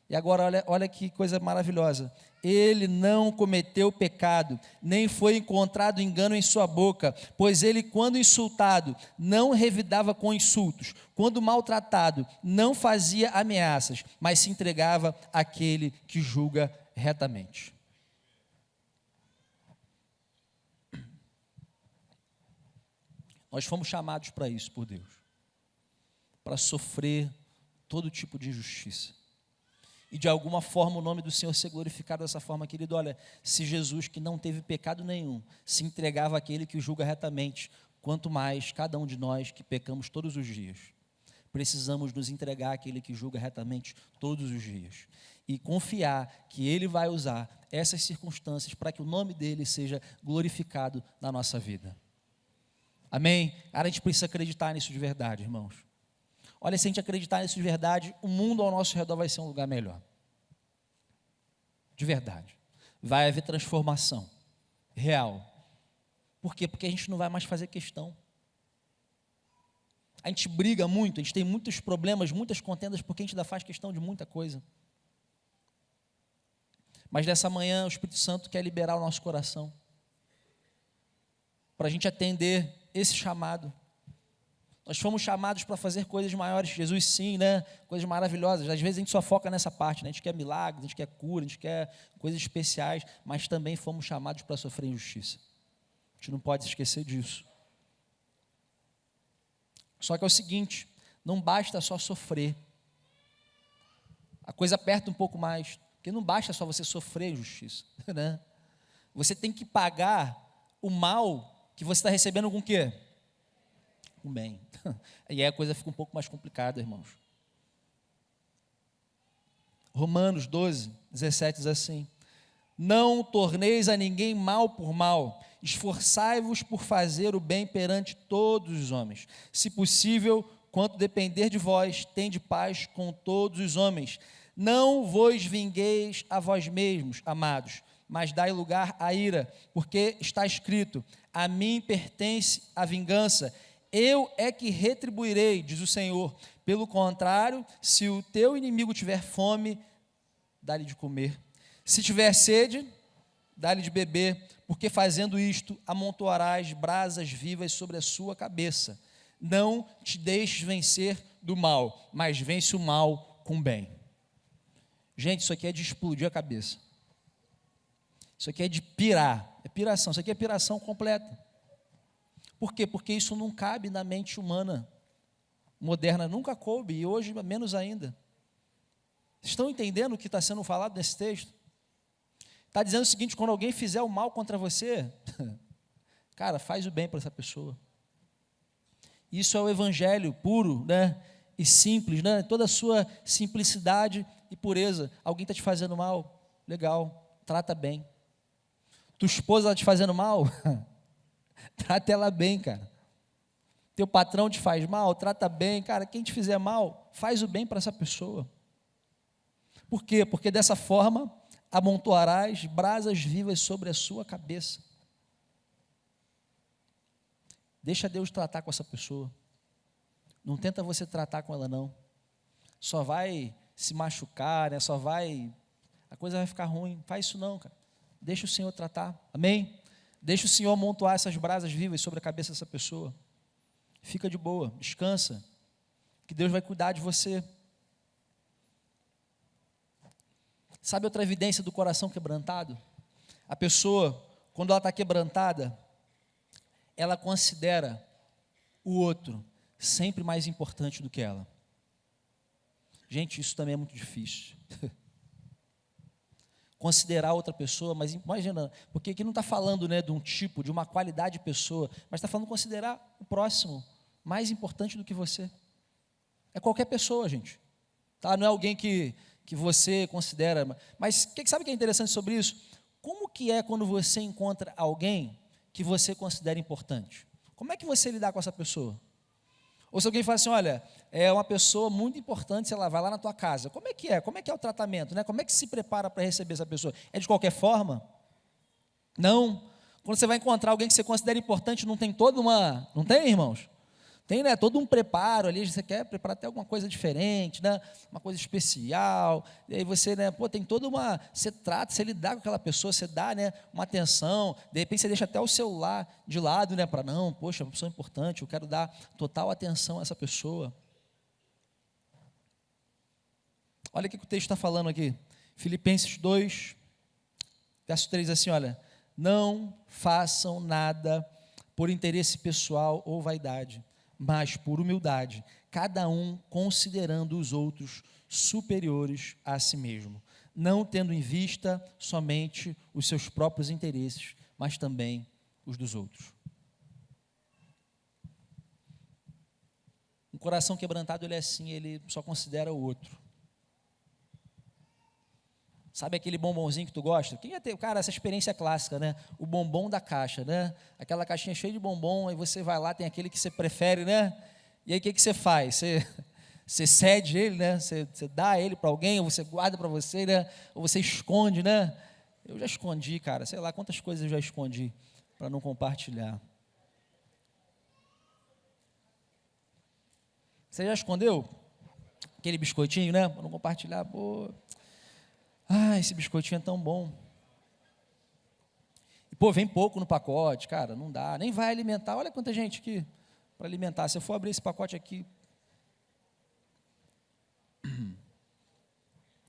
E agora olha que coisa maravilhosa. Ele não cometeu pecado, nem foi encontrado engano em sua boca, pois ele, quando insultado, não revidava com insultos, quando maltratado, não fazia ameaças, mas se entregava àquele que julga retamente. Nós fomos chamados para isso por Deus, para sofrer todo tipo de injustiça. E de alguma forma o nome do Senhor ser glorificado dessa forma, querido. Olha, se Jesus, que não teve pecado nenhum, se entregava àquele que o julga retamente, quanto mais cada um de nós que pecamos todos os dias, precisamos nos entregar àquele que julga retamente todos os dias. E confiar que Ele vai usar essas circunstâncias para que o nome dEle seja glorificado na nossa vida. Amém? Cara, a gente precisa acreditar nisso de verdade, irmãos. Olha, se a gente acreditar nisso de verdade, o mundo ao nosso redor vai ser um lugar melhor. De verdade. Vai haver transformação real. Por quê? Porque a gente não vai mais fazer questão. A gente briga muito, a gente tem muitos problemas, muitas contendas, porque a gente ainda faz questão de muita coisa. Mas nessa manhã o Espírito Santo quer liberar o nosso coração, para a gente atender esse chamado. Nós fomos chamados para fazer coisas maiores. Jesus, sim, né? Coisas maravilhosas. Às vezes a gente só foca nessa parte, né? A gente quer milagres, a gente quer cura, a gente quer coisas especiais, mas também fomos chamados para sofrer injustiça. A gente não pode esquecer disso. Só que é o seguinte, não basta só sofrer. A coisa aperta um pouco mais, porque não basta só você sofrer injustiça, né? Você tem que pagar o mal que você está recebendo com o quê? Com bem. E aí a coisa fica um pouco mais complicada, irmãos. Romanos 12, 17 diz assim: não torneis a ninguém mal por mal, esforçai-vos por fazer o bem perante todos os homens. Se possível, quanto depender de vós, tende paz com todos os homens. Não vos vingueis a vós mesmos, amados, mas dai lugar à ira, porque está escrito: a mim pertence a vingança, eu é que retribuirei, diz o Senhor. Pelo contrário, se o teu inimigo tiver fome, dá-lhe de comer. Se tiver sede, dá-lhe de beber, porque fazendo isto, amontoarás brasas vivas sobre a sua cabeça. Não te deixes vencer do mal, mas vence o mal com bem. Gente, isso aqui é de explodir a cabeça. Isso aqui é de pirar, é piração, isso aqui é piração completa. Por quê? Porque isso não cabe na mente humana moderna, nunca coube, e hoje menos ainda. Vocês estão entendendo o que está sendo falado nesse texto? Está dizendo o seguinte: quando alguém fizer o mal contra você, cara, faz o bem para essa pessoa. Isso é o evangelho puro, né? E simples, né? Toda a sua simplicidade e pureza. Alguém está te fazendo mal, legal, trata bem. Tua esposa está te fazendo mal, trata ela bem, cara. Teu patrão te faz mal, trata bem, cara. Quem te fizer mal, faz o bem para essa pessoa. Por quê? Porque dessa forma amontoarás brasas vivas sobre a sua cabeça. Deixa Deus tratar com essa pessoa. Não tenta você tratar com ela, não. Só vai se machucar, né? A coisa vai ficar ruim. Faz isso não, cara. Deixa o Senhor tratar. Amém? Deixa o Senhor amontoar essas brasas vivas sobre a cabeça dessa pessoa. Fica de boa, descansa, que Deus vai cuidar de você. Sabe outra evidência do coração quebrantado? A pessoa, quando ela está quebrantada, ela considera o outro sempre mais importante do que ela. Gente, isso também é muito difícil. Considerar outra pessoa, mas imagina, porque aqui não está falando, né, de um tipo, de uma qualidade de pessoa, mas está falando considerar o próximo mais importante do que você. É qualquer pessoa, gente. Tá? Não é alguém que você considera. Mas sabe o que é interessante sobre isso? Como que é quando você encontra alguém que você considera importante? Como é que você lidar com essa pessoa? Ou se alguém fala assim, olha, é uma pessoa muito importante, sei lá, vai lá na tua casa. Como é que é? Como é que é o tratamento, né? Como é que se prepara para receber essa pessoa? É de qualquer forma? Não. Quando você vai encontrar alguém que você considera importante, não tem toda uma... Não tem, irmãos? Tem, né, todo um preparo ali, você quer preparar até alguma coisa diferente, né, uma coisa especial, e aí você, né, pô, tem toda uma, você trata, você lidar com aquela pessoa, você dá, né, uma atenção, de repente você deixa até o celular de lado, né, para não, poxa, é uma pessoa importante, eu quero dar total atenção a essa pessoa. Olha o que o texto está falando aqui, Filipenses 2, verso 3, assim, olha, não façam nada por interesse pessoal ou vaidade, mas por humildade, cada um considerando os outros superiores a si mesmo, não tendo em vista somente os seus próprios interesses, mas também os dos outros. Um coração quebrantado, ele é assim, ele só considera o outro. Sabe aquele bombonzinho que tu gosta? Quem ia ter, cara, essa experiência clássica, né? O bombom da caixa, né? Aquela caixinha cheia de bombom, aí você vai lá, tem aquele que você prefere, né? E aí o que você faz? Você cede ele, né? Você dá ele para alguém, ou você guarda para você, né? Ou você esconde, né? Eu já escondi, cara, sei lá quantas coisas eu já escondi para não compartilhar. Você já escondeu aquele biscoitinho, né? Para não compartilhar, pô. Ah, esse biscoitinho é tão bom. E, pô, vem pouco no pacote, cara, não dá, nem vai alimentar. Olha quanta gente aqui para alimentar. Se eu for abrir esse pacote aqui.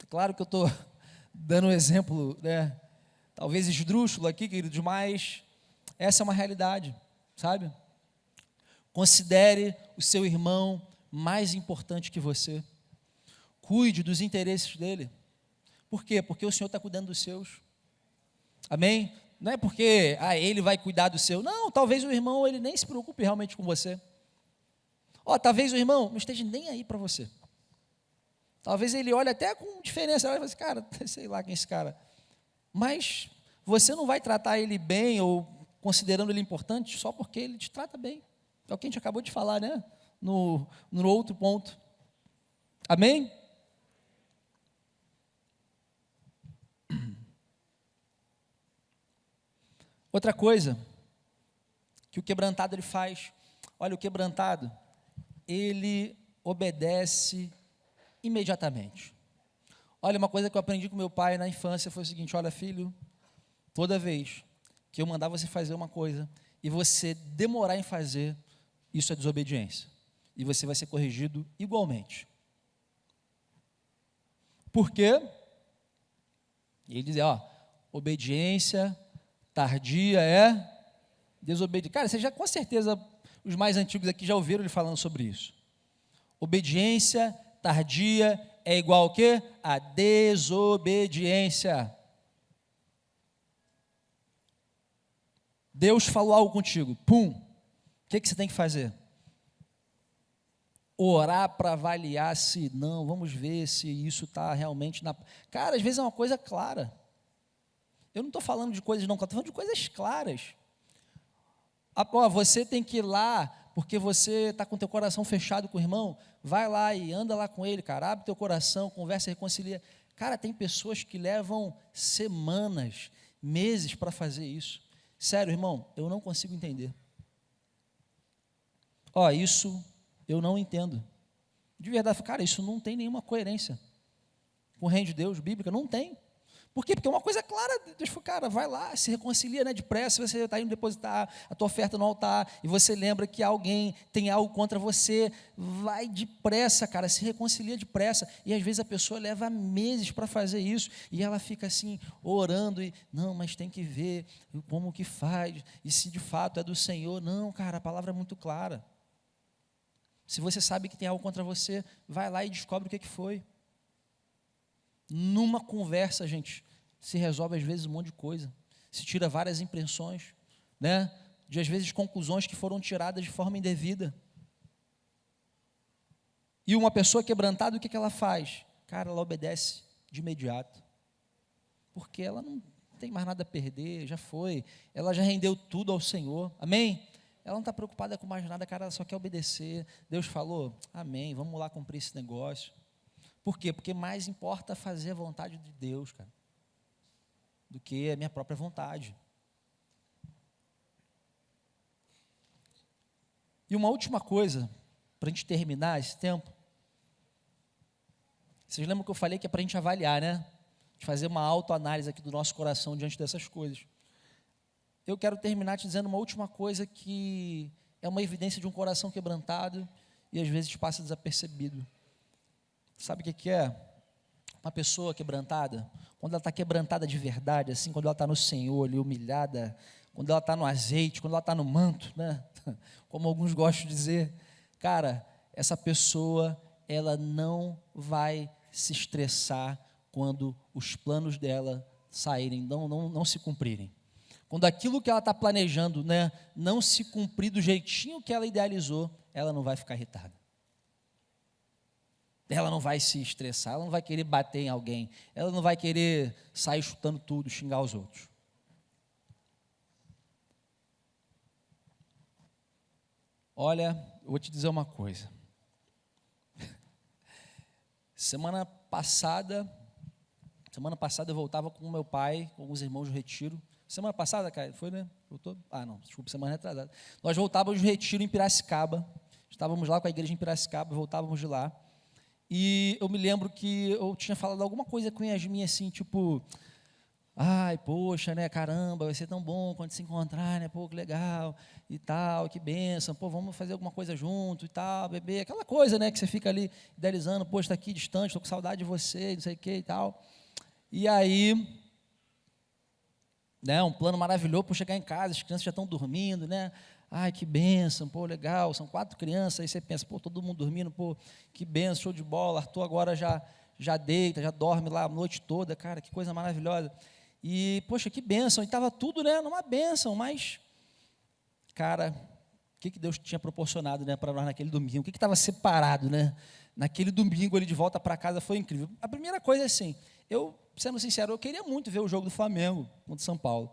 Claro que eu estou dando um exemplo, né? Talvez esdrúxulo aqui, queridos, mas essa é uma realidade, sabe? Considere o seu irmão mais importante que você. Cuide dos interesses dele. Por quê? Porque o Senhor está cuidando dos seus. Amém? Não é porque ele vai cuidar do seu. Não, talvez o irmão ele nem se preocupe realmente com você. Talvez o irmão não esteja nem aí para você. Talvez ele olhe até com diferença. Ele vai assim, cara, sei lá quem é esse cara. Mas você não vai tratar ele bem ou considerando ele importante só porque ele te trata bem. É o que a gente acabou de falar, né? No outro ponto. Amém? Outra coisa que o quebrantado ele faz, olha, o quebrantado, ele obedece imediatamente. Olha, uma coisa que eu aprendi com meu pai na infância foi o seguinte, olha filho, toda vez que eu mandar você fazer uma coisa e você demorar em fazer, isso é desobediência. E você vai ser corrigido igualmente. Por quê? Ele diz, obediência tardia é desobediência. Cara, vocês já com certeza, os mais antigos aqui já ouviram ele falando sobre isso. Obediência tardia é igual ao quê? A desobediência. Deus falou algo contigo, pum, o que você tem que fazer? Orar para avaliar se não, vamos ver se isso está realmente na... Cara, às vezes é uma coisa clara. Eu não estou falando de coisas não, estou falando de coisas claras. Você tem que ir lá, porque você está com o teu coração fechado com o irmão, vai lá e anda lá com ele, cara, abre teu coração, conversa, reconcilia. Cara, tem pessoas que levam semanas, meses para fazer isso. Sério, irmão, eu não consigo entender. Isso eu não entendo. De verdade, cara, isso não tem nenhuma coerência com o reino de Deus, bíblica, não tem. Por quê? Porque é uma coisa clara, Deus falou, cara, vai lá, se reconcilia, né, depressa, você está indo depositar a tua oferta no altar, e você lembra que alguém tem algo contra você, vai depressa, cara, se reconcilia depressa, e às vezes a pessoa leva meses para fazer isso, e ela fica assim, orando, e, não, mas tem que ver como que faz, e se de fato é do Senhor, não, cara, a palavra é muito clara. Se você sabe que tem algo contra você, vai lá e descobre o que foi. Numa conversa, gente, se resolve às vezes um monte de coisa, se tira várias impressões, né? De às vezes conclusões que foram tiradas de forma indevida. E uma pessoa quebrantada, o que ela faz? Cara, ela obedece de imediato, porque ela não tem mais nada a perder, já foi, ela já rendeu tudo ao Senhor, amém? ela não está preocupada com mais nada, cara, ela só quer obedecer. Deus falou, amém, vamos lá cumprir esse negócio. Por quê? Porque mais importa fazer a vontade de Deus, cara, do que a minha própria vontade. E uma última coisa, para a gente terminar esse tempo. Vocês lembram que eu falei que é para a gente avaliar, né? De fazer uma autoanálise aqui do nosso coração diante dessas coisas. Eu quero terminar te dizendo uma última coisa que é uma evidência de um coração quebrantado e às vezes passa desapercebido. Sabe o que é? Uma pessoa quebrantada, quando ela está quebrantada de verdade, assim, quando ela está no Senhor ali, humilhada, quando ela está no azeite, quando ela está no manto, né? Como alguns gostam de dizer, cara, essa pessoa, ela não vai se estressar quando os planos dela saírem, não se cumprirem. Quando aquilo que ela está planejando, né, não se cumprir do jeitinho que ela idealizou, ela não vai ficar irritada. Ela não vai se estressar, ela não vai querer bater em alguém, ela não vai querer sair chutando tudo, xingar os outros. Olha, eu vou te dizer uma coisa. Semana passada eu voltava com o meu pai, com alguns irmãos do retiro. Semana passada, cara, foi, né? Voltou? Ah, não, desculpa, semana retrasada. Nós voltávamos do retiro em Piracicaba. Estávamos lá com a igreja em Piracicaba, voltávamos de lá. E eu me lembro que eu tinha falado alguma coisa com Yasmin assim, tipo, ai, poxa, né, caramba, vai ser tão bom quando se encontrar, né, pô, que legal, e tal, que bênção, pô, vamos fazer alguma coisa junto e tal, bebê, aquela coisa, né, que você fica ali idealizando, pô, está aqui distante, estou com saudade de você, não sei o que e tal. E aí, né, um plano maravilhoso para chegar em casa, as crianças já estão dormindo, né, ai, que bênção, pô, legal, são 4 crianças, aí você pensa, pô, todo mundo dormindo, pô, que bênção, show de bola, Arthur agora já deita, já dorme lá a noite toda, cara, que coisa maravilhosa. E, poxa, que bênção, e estava tudo, né, numa bênção, mas, cara, o que Deus tinha proporcionado, né, para nós naquele domingo, o que estava separado, né, naquele domingo ali de volta para casa foi incrível. A primeira coisa é assim, eu, sendo sincero, eu queria muito ver o jogo do Flamengo contra o São Paulo,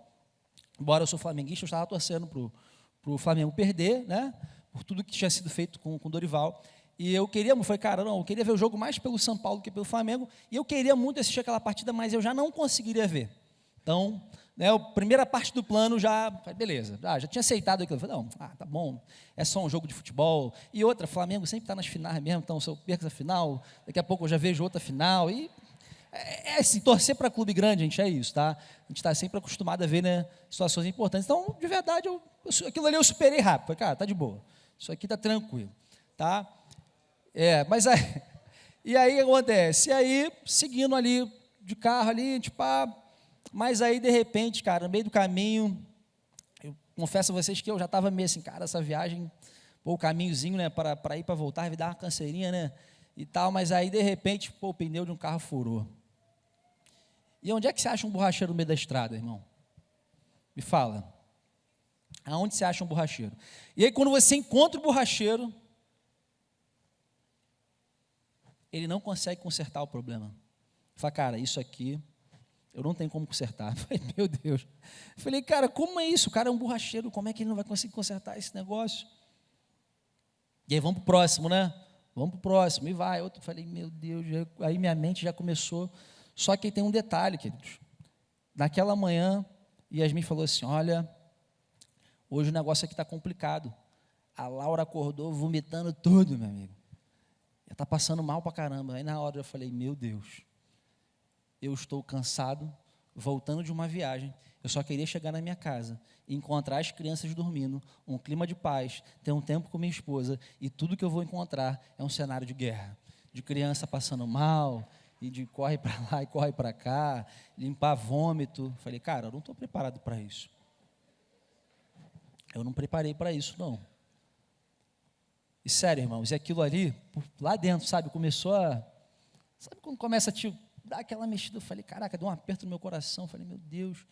embora eu sou flamenguista, eu estava torcendo para o Flamengo perder, né, por tudo que tinha sido feito com o Dorival, e eu falei, cara, não, eu queria ver o jogo mais pelo São Paulo do que pelo Flamengo, e eu queria muito assistir aquela partida, mas eu já não conseguiria ver. Então, né, a primeira parte do plano já, beleza, já tinha aceitado aquilo, eu falei, não, tá bom, é só um jogo de futebol, e outra, Flamengo sempre está nas finais mesmo, então se eu perco essa final, daqui a pouco eu já vejo outra final, e assim, torcer para clube grande, gente, é isso, tá? A gente está sempre acostumado a ver, né, situações importantes, então, de verdade, aquilo ali eu superei rápido, falei, cara, tá de boa, isso aqui tá tranquilo, tá? Mas aí, e aí o que acontece? E aí, seguindo ali, de carro ali, tipo, mas aí, de repente, cara, no meio do caminho, eu confesso a vocês que eu já estava meio assim, cara, essa viagem, pô, o caminhozinho, né, para ir para voltar, vai dar uma canseirinha, né, e tal, mas aí, de repente, pô, o pneu de um carro furou. E onde é que você acha um borracheiro no meio da estrada, irmão? Me fala. Aonde você acha um borracheiro? E aí, quando você encontra o borracheiro, ele não consegue consertar o problema. Fala, cara, isso aqui eu não tenho como consertar. Eu falei, meu Deus. Eu falei, cara, como é isso? O cara é um borracheiro, como é que ele não vai conseguir consertar esse negócio? E aí, vamos para o próximo, né? Vamos para o próximo, e vai. Outro, falei, meu Deus, aí minha mente já começou. Só que tem um detalhe, queridos. Naquela manhã, Yasmin falou assim, olha, hoje o negócio aqui está complicado. A Laura acordou vomitando tudo, meu amigo. Ela está passando mal para caramba. Aí na hora eu falei, meu Deus, eu estou cansado, voltando de uma viagem, eu só queria chegar na minha casa, encontrar as crianças dormindo, um clima de paz, ter um tempo com minha esposa, e tudo que eu vou encontrar é um cenário de guerra, de criança passando mal, e de corre para lá e corre para cá, limpar vômito. Falei, cara, eu não estou preparado para isso. Eu não preparei para isso, não. E sério, irmãos, e aquilo ali, lá dentro, sabe, começou a... Sabe quando começa a te dar aquela mexida? Eu falei, caraca, deu um aperto no meu coração. Eu falei, meu Deus.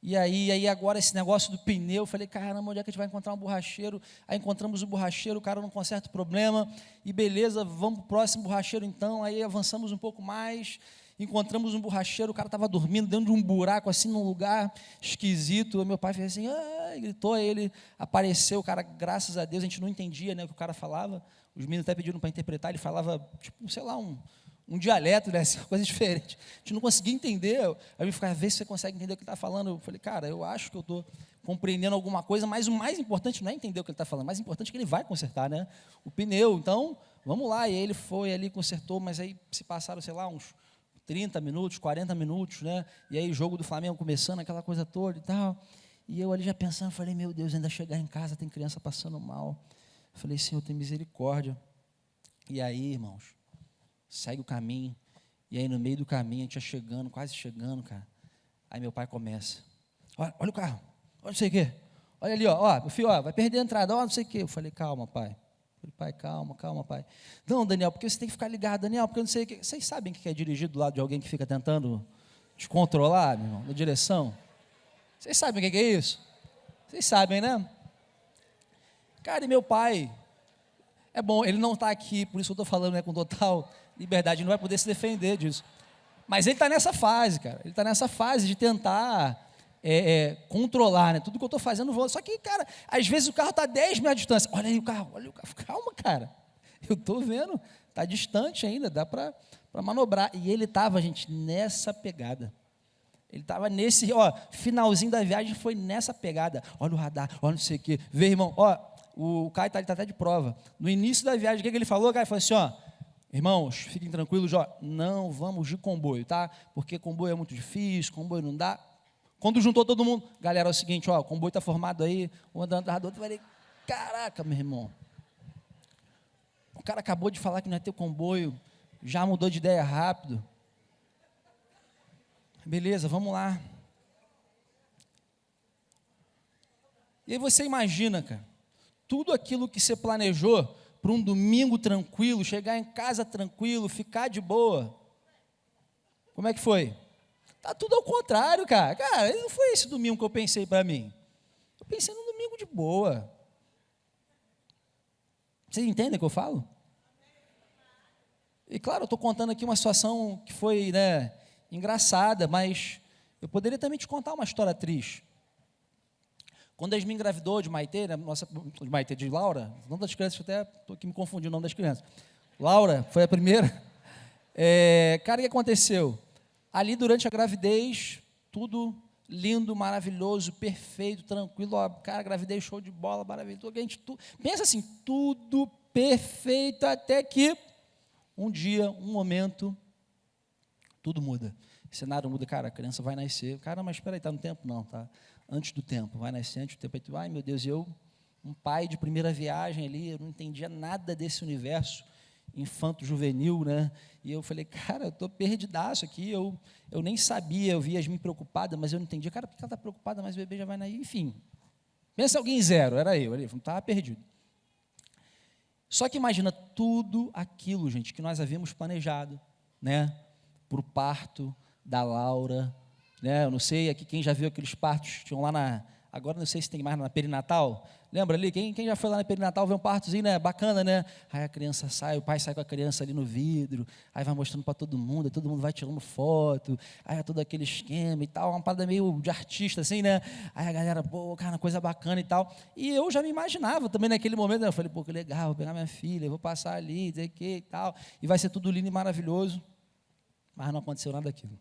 E aí agora esse negócio do pneu, eu falei, caramba, onde é que a gente vai encontrar um borracheiro? Aí encontramos o borracheiro, o cara não conserta o problema, e beleza, vamos para o próximo borracheiro então. Aí avançamos um pouco mais, encontramos um borracheiro, o cara estava dormindo dentro de um buraco, assim, num lugar esquisito. Meu pai fez assim, gritou, aí ele apareceu, o cara, graças a Deus, a gente não entendia, né, o que o cara falava. Os meninos até pediram para interpretar, ele falava, tipo, sei lá, um dialeto, né, assim, uma coisa diferente. A gente não conseguia entender. Aí eu ficava, vê se você consegue entender o que ele está falando. Eu falei, cara, eu acho que eu estou compreendendo alguma coisa, mas o mais importante não é entender o que ele está falando, o mais importante é que ele vai consertar, né, o pneu. Então, vamos lá. E aí ele foi ali, consertou, mas aí se passaram, sei lá, uns 30 minutos, 40 minutos, né, e aí o jogo do Flamengo começando, aquela coisa toda e tal. E eu ali já pensando, falei, meu Deus, ainda chegar em casa tem criança passando mal. Eu falei, Senhor, tem misericórdia. E aí, irmãos, segue o caminho, e aí no meio do caminho, a gente ia chegando, quase chegando, cara. Aí meu pai começa, olha o carro, olha não sei o quê, olha ali, meu filho, vai perder a entrada, não sei o quê. Eu falei, calma, pai. Eu falei, pai, calma, pai. Não, Daniel, porque você tem que ficar ligado, Daniel, porque eu não sei o quê. Vocês sabem que é dirigir do lado de alguém que fica tentando descontrolar, meu irmão, na direção? Vocês sabem o que é isso? Vocês sabem, né? Cara, e meu pai, é bom, ele não está aqui, por isso eu estou falando, né, com total liberdade, não vai poder se defender disso. Mas ele está nessa fase, cara. Ele está nessa fase de tentar controlar, né? Tudo que eu estou fazendo, vou. Só que, cara, às vezes o carro está a 10 metros de distância. Olha aí o carro. Calma, cara. Eu estou vendo, está distante ainda, dá para manobrar. E ele estava, gente, nessa pegada. Ele estava nesse, finalzinho da viagem foi nessa pegada. Olha o radar, olha não sei o quê. Vê, irmão, o Caio está até de prova. No início da viagem, o que ele falou? O Caio falou assim, irmãos, fiquem tranquilos, não vamos de comboio, tá? Porque comboio é muito difícil, comboio não dá. Quando juntou todo mundo, galera, é o seguinte, o comboio está formado aí, um andando atrás do outro, eu falei, caraca, meu irmão. O cara acabou de falar que não ia ter comboio, já mudou de ideia rápido. Beleza, vamos lá. E aí você imagina, cara, tudo aquilo que você planejou para um domingo tranquilo, chegar em casa tranquilo, ficar de boa. Como é que foi? Tá tudo ao contrário, cara. Cara, não foi esse domingo que eu pensei para mim. Eu pensei num domingo de boa. Vocês entendem o que eu falo? E claro, eu estou contando aqui uma situação que foi, né, engraçada, mas eu poderia também te contar uma história triste. Quando a Yasmin engravidou de Maitê, né, de Maitê, de Laura, o nome das crianças, até estou aqui me confundindo o nome das crianças. Laura foi a primeira. Cara, o que aconteceu? Ali durante a gravidez, tudo lindo, maravilhoso, perfeito, tranquilo. Cara, gravidez show de bola, maravilhoso. Pensa assim, tudo perfeito, até que um dia, um momento, tudo muda. O cenário muda, cara, a criança vai nascer. Cara, mas espera aí, está no tempo? Não, tá antes do tempo, vai nascer antes do tempo. Aí tu, ai meu Deus, eu, um pai de primeira viagem ali, eu não entendia nada desse universo infanto-juvenil, né? E eu falei, cara, eu estou perdidaço aqui, eu nem sabia, eu via Yasmin preocupada, mas eu não entendia, cara, por que ela está preocupada, mas o bebê já vai nascer, enfim. Pensa alguém zero, era eu estava perdido. Só que imagina tudo aquilo, gente, que nós havíamos planejado, né? Para o parto da Laura, né? Eu não sei aqui quem já viu aqueles partos que tinham lá agora não sei se tem mais na perinatal, lembra ali, quem já foi lá na perinatal, vê um partozinho, né, bacana, né, aí a criança sai, o pai sai com a criança ali no vidro, aí vai mostrando para todo mundo vai tirando foto, aí é todo aquele esquema e tal, uma parada meio de artista assim, né, aí a galera, pô, cara, coisa bacana e tal, e eu já me imaginava também naquele momento, né, eu falei, pô, que legal, vou pegar minha filha, vou passar ali, dizer que e tal, e vai ser tudo lindo e maravilhoso, mas não aconteceu nada daquilo.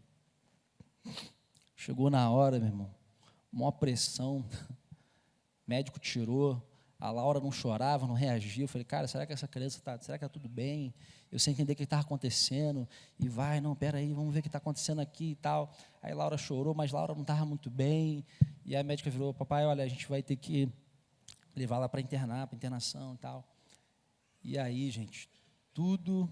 Chegou na hora, meu irmão, maior pressão, o médico tirou, a Laura não chorava, não reagia, eu falei, cara, será que essa criança será que está tudo bem? Eu sem entender o que estava acontecendo, e não, peraí, vamos ver o que está acontecendo aqui e tal, aí Laura chorou, mas Laura não estava muito bem, e a médica virou, papai, olha, a gente vai ter que levar ela para internar, para internação e tal, e aí, gente, tudo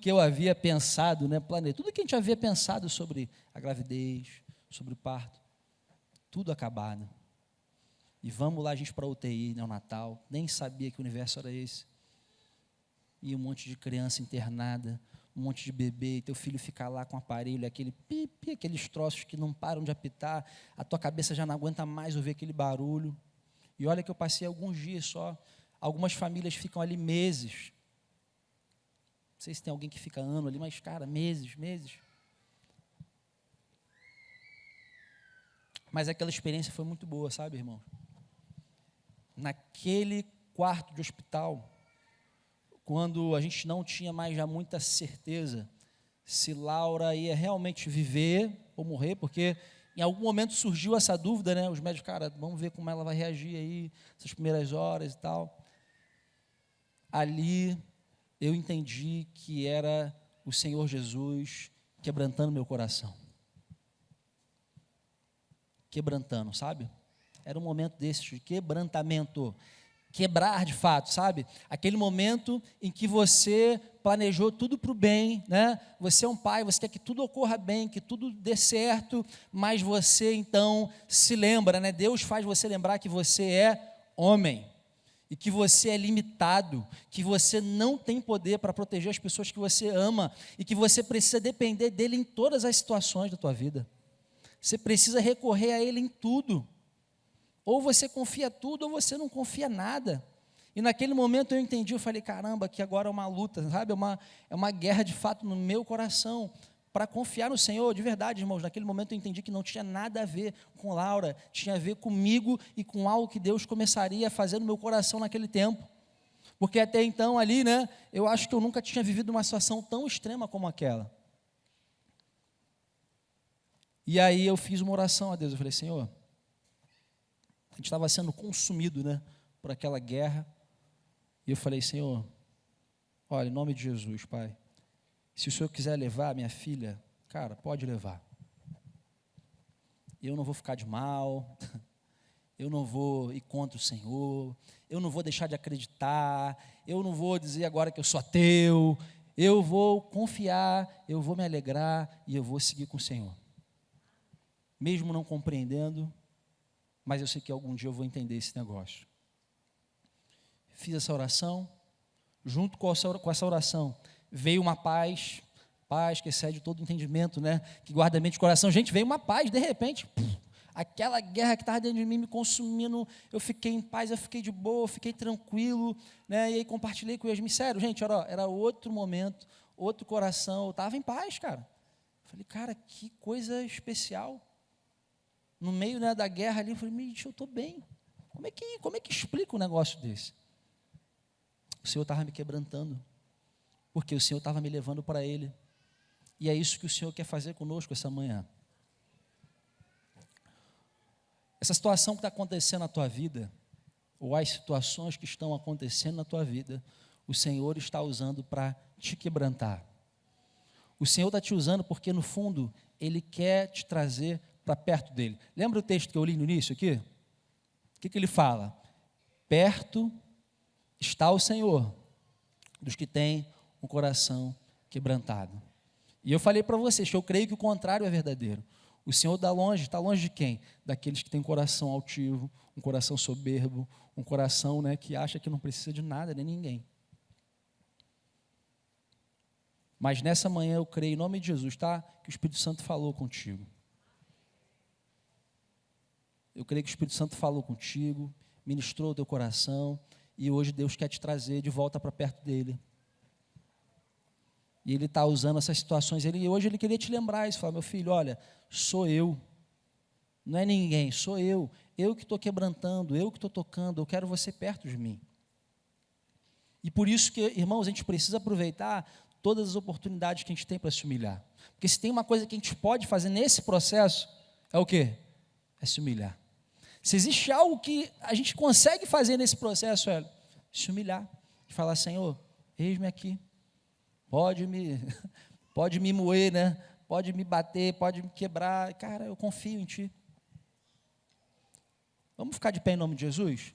que eu havia pensado, né, tudo que a gente havia pensado sobre a gravidez, sobre o parto, tudo acabado. E vamos lá, a gente para a UTI, neonatal, nem sabia que o universo era esse. E um monte de criança internada, um monte de bebê, e teu filho fica lá com o aparelho, aquele pipi, aqueles troços que não param de apitar, a tua cabeça já não aguenta mais ouvir aquele barulho. E olha que eu passei alguns dias só, algumas famílias ficam ali meses. sei se tem alguém que fica ano ali, mas, cara, meses. Mas aquela experiência foi muito boa, sabe, irmão? Naquele quarto de hospital, quando a gente não tinha mais já muita certeza se Laura ia realmente viver ou morrer, porque em algum momento surgiu essa dúvida, né? Os médicos, cara, vamos ver como ela vai reagir aí, essas primeiras horas e tal. Ali eu entendi que era o Senhor Jesus quebrantando meu coração. Quebrantando, sabe? Era um momento desse de quebrantamento. Quebrar de fato, sabe? Aquele momento em que você planejou tudo para o bem, né? Você é um pai, você quer que tudo ocorra bem, que tudo dê certo, mas você então se lembra, né? Deus faz você lembrar que você é homem e que você é limitado, que você não tem poder para proteger as pessoas que você ama e que você precisa depender dele em todas as situações da tua vida. Você precisa recorrer a ele em tudo. Ou você confia tudo, ou você não confia nada. E naquele momento eu entendi, eu falei, caramba, que agora é uma luta, sabe? É uma guerra de fato no meu coração, para confiar no Senhor, de verdade, irmãos. Naquele momento eu entendi que não tinha nada a ver com Laura, tinha a ver comigo e com algo que Deus começaria a fazer no meu coração naquele tempo. Porque até então ali, né, eu acho que eu nunca tinha vivido uma situação tão extrema como aquela. E aí eu fiz uma oração a Deus, eu falei, Senhor, a gente estava sendo consumido, né, por aquela guerra, e eu falei, Senhor, olha, em nome de Jesus, Pai, se o Senhor quiser levar a minha filha, cara, pode levar. Eu não vou ficar de mal, eu não vou ir contra o Senhor, eu não vou deixar de acreditar, eu não vou dizer agora que eu sou ateu, eu vou confiar, eu vou me alegrar e eu vou seguir com o Senhor. Mesmo não compreendendo, mas eu sei que algum dia eu vou entender esse negócio. Fiz essa oração, junto com essa oração, veio uma paz que excede todo entendimento, né? Que guarda a mente e o coração. Gente, veio uma paz, de repente, aquela guerra que estava dentro de mim me consumindo, eu fiquei em paz, eu fiquei de boa, eu fiquei tranquilo, né? E aí compartilhei com eles, sério, gente, era outro momento, outro coração, eu estava em paz, cara. Falei, cara, que coisa especial. No meio, né, da guerra ali, eu falei, gente, eu estou bem. Como é que explica um negócio desse? O Senhor estava me quebrantando, porque o Senhor estava me levando para Ele. E é isso que o Senhor quer fazer conosco essa manhã. Essa situação que está acontecendo na tua vida, ou as situações que estão acontecendo na tua vida, o Senhor está usando para te quebrantar. O Senhor está te usando porque, no fundo, Ele quer te trazer para perto dele. Lembra o texto que eu li no início aqui? O que ele fala? Perto está o Senhor dos que têm um coração quebrantado. E eu falei para vocês que eu creio que o contrário é verdadeiro. O Senhor está longe de quem? Daqueles que têm um coração altivo, um coração soberbo, um coração, né, que acha que não precisa de nada, nem ninguém. Mas nessa manhã eu creio, em nome de Jesus, tá? Que o Espírito Santo falou contigo. Eu creio que o Espírito Santo falou contigo, ministrou o teu coração, e hoje Deus quer te trazer de volta para perto dEle. E Ele está usando essas situações, hoje Ele queria te lembrar isso, falar, meu filho, olha, sou eu, não é ninguém, sou eu que estou quebrantando, eu que estou tocando, eu quero você perto de mim. E por isso que, irmãos, a gente precisa aproveitar todas as oportunidades que a gente tem para se humilhar. Porque se tem uma coisa que a gente pode fazer nesse processo, é o quê? É se humilhar. Se existe algo que a gente consegue fazer nesse processo, é se humilhar e falar, Senhor, eis-me aqui, pode me moer, né? Pode me bater, pode me quebrar, cara, eu confio em Ti. Vamos ficar de pé em nome de Jesus?